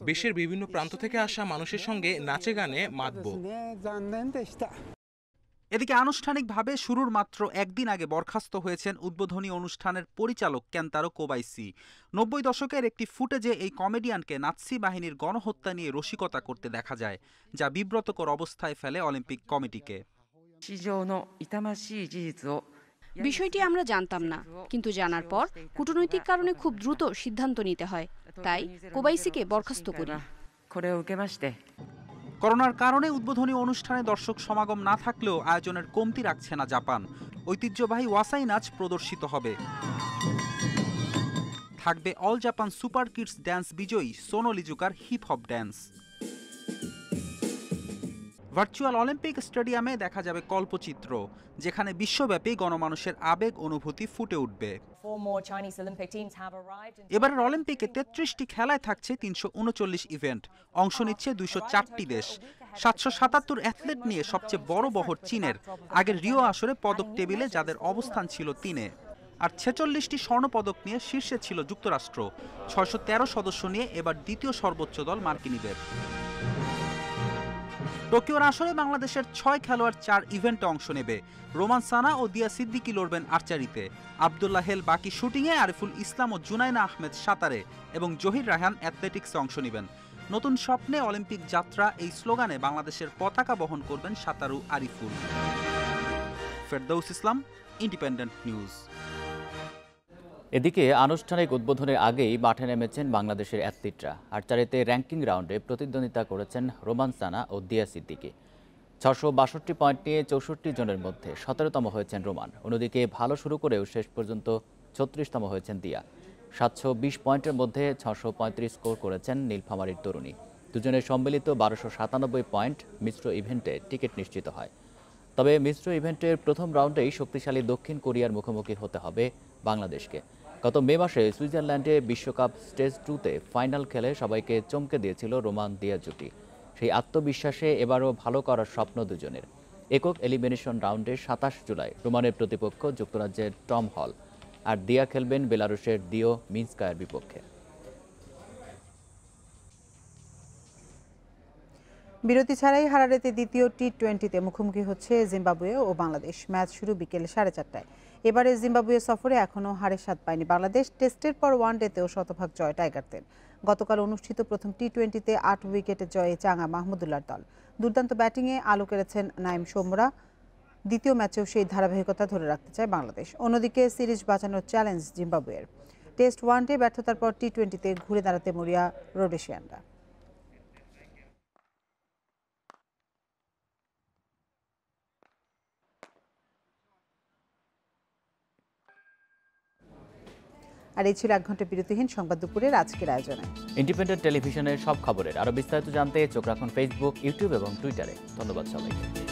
বিশ্বের বিভিন্ন প্রান্ত থেকে আসা মানুষের সঙ্গে নাচে গানে মাতব। এদিকে আনুষ্ঠানিকভাবে শুরুর মাত্র একদিন আগে বরখাস্ত হয়েছেন উদ্বোধনী অনুষ্ঠানের পরিচালক কেন্তারো কোবাইসি। 90 দশকের একটি ফুটেজে এই কমেডিয়ানকে নাৎসি বাহিনীর গণহত্যা নিয়ে রসিকতা করতে দেখা যায়, যা বিব্রতকর অবস্থায় ফেলে অলিম্পিক কমিটিকে। বিষয়টি আমরা জানতাম না, কিন্তু জানার পর কূটনৈতিক কারণে খুব দ্রুত সিদ্ধান্ত নিতে হয়, তাই কোবাইসিকে বরখাস্ত করি। করোনার কারণে উদ্বোধনী অনুষ্ঠানে দর্শক সমাগম না থাকলেও আয়োজনের কমতি রাখছে না জাপান। ঐতিহ্যবাহী ওয়াসাই নাচ প্রদর্শিত হবে। থাকবে all Japan super kids dance বিজয়ী সোনো লিজুকার hip hop dance. Virtual Olympic স্টেডিয়ামে দেখা যাবে কল্পচিত্র, যেখানে বিশ্বব্যাপী গণমানুষের আবেগ অনুভূতি ফুটে উঠবে। এবারের অলিম্পিকে 33টি খেলায় থাকছে 339 ইভেন্ট। অংশ নিচ্ছে 204টি দেশ। 777 অ্যাথলেট নিয়ে সবচেয়ে বড় বহর চীনের। আগের রিও আসরে পদক টেবিলে যাদের অবস্থান ছিল 3-এ। আর 46টি স্বর্ণপদক নিয়ে শীর্ষে ছিল যুক্তরাষ্ট্র। 613 সদস্য নিয়ে এবার দ্বিতীয় সর্বোচ্চ দল মার্কিনীদের। টোকিওর আসরে বাংলাদেশের 6 খেলোয়াড় 4 ইভেন্টে অংশ নেবে। রোমান সানা ও দিয়া সিদ্দিকী লড়বেন আর্চারিতে, আবদুল্লাহ হেল বাকি শুটিংয়ে, আরিফুল ইসলাম ও জুনাইনা আহমেদ সাঁতারে এবং জহির রায়হান অ্যাথলেটিক্সে অংশ নেবেন। নতুন স্বপ্নে অলিম্পিক যাত্রা এই স্লোগানে বাংলাদেশের পতাকা বহন করবেন সাঁতারু আরিফুল। ফেরদৌস ইসলাম, ইন্ডিপেন্ডেন্ট নিউজ। এদিকে আনুষ্ঠানিক উদ্বোধনের আগেই মাঠে নেমেছেন বাংলাদেশের অ্যাথলিটরা। আর্চারিতে র্যাঙ্কিং রাউন্ডে প্রতিদ্বন্দ্বিতা করেছেন রোমান সানা ও দিয়া সিদ্দিকী। 662 পয়েন্ট নিয়ে 64 জনের মধ্যে 17তম হয়েছেন রোমান। অন্যদিকে ভালো শুরু করেও শেষ পর্যন্ত 36তম হয়েছেন দিয়া। 720 পয়েন্টের মধ্যে 635 স্কোর করেছেন নীলফামারীর তরুণী। দুজনের সম্মিলিত 1297 পয়েন্ট মিশ্র ইভেন্টে টিকিট নিশ্চিত হয়। তবে মিশ্র ইভেন্টের প্রথম রাউন্ডেই শক্তিশালী দক্ষিণ কোরিয়ার মুখোমুখি হতে হবে বাংলাদেশকে। গত মে মাসে সুইজারল্যান্ডে বিশ্বকাপ স্টেজ 2-তে ফাইনাল খেলে সবাইকে চমকে দিয়েছিল রোমান দিয়া জুটি। সেই আত্মবিশ্বাসে এবারও ভালো করার স্বপ্ন দুজনের। একক এলিমিনেশন রাউন্ডে 27 জুলাই রোমানের প্রতিপক্ষ যুক্তরাজ্যের টম হল, আর দিয়া খেলবেন বেলারুশের দিও মিন্সকায়ের বিপক্ষে। বিরতি ছাড়াই হারারেতে দ্বিতীয় টি-20তে মুখোমুখি হচ্ছে জিম্বাবুয়ে ও বাংলাদেশ। ম্যাচ শুরু বিকেল 4:30টায়। এবারে জিম্বাবুয়ে সফরে এখনও হারের স্বাদ পায়নি বাংলাদেশ। টেস্টের পর ওয়ানডেতেও শতভাগ জয় টাইগারদের। গতকাল অনুষ্ঠিত প্রথম টি-20তে 8 উইকেটে জয়ে চাঙা মাহমুদুল্লাহর দল। দুর্দান্ত ব্যাটিংয়ে আলো কেড়েছেন নাইম সোমরা। দ্বিতীয় ম্যাচেও সেই ধারাবাহিকতা ধরে রাখতে চায় বাংলাদেশ। অন্যদিকে সিরিজ বাঁচানোর চ্যালেঞ্জ জিম্বাবুয়ের। টেস্ট ওয়ানডে ব্যর্থতার পর টি-20তে ঘুরে দাঁড়াতে মরিয়া রোডেশিয়ানরা। আর এই ছিল 1 ঘন্টা বিরতিহীন সংবাদ দুপুরের আজকের আয়োজনে। ইন্ডিপেন্ডেন্ট টেলিভিশনের সব খবরের আরও বিস্তারিত জানতে চোখ রাখুন ফেসবুক, ইউটিউব এবং টুইটারে। ধন্যবাদ সবাইকে।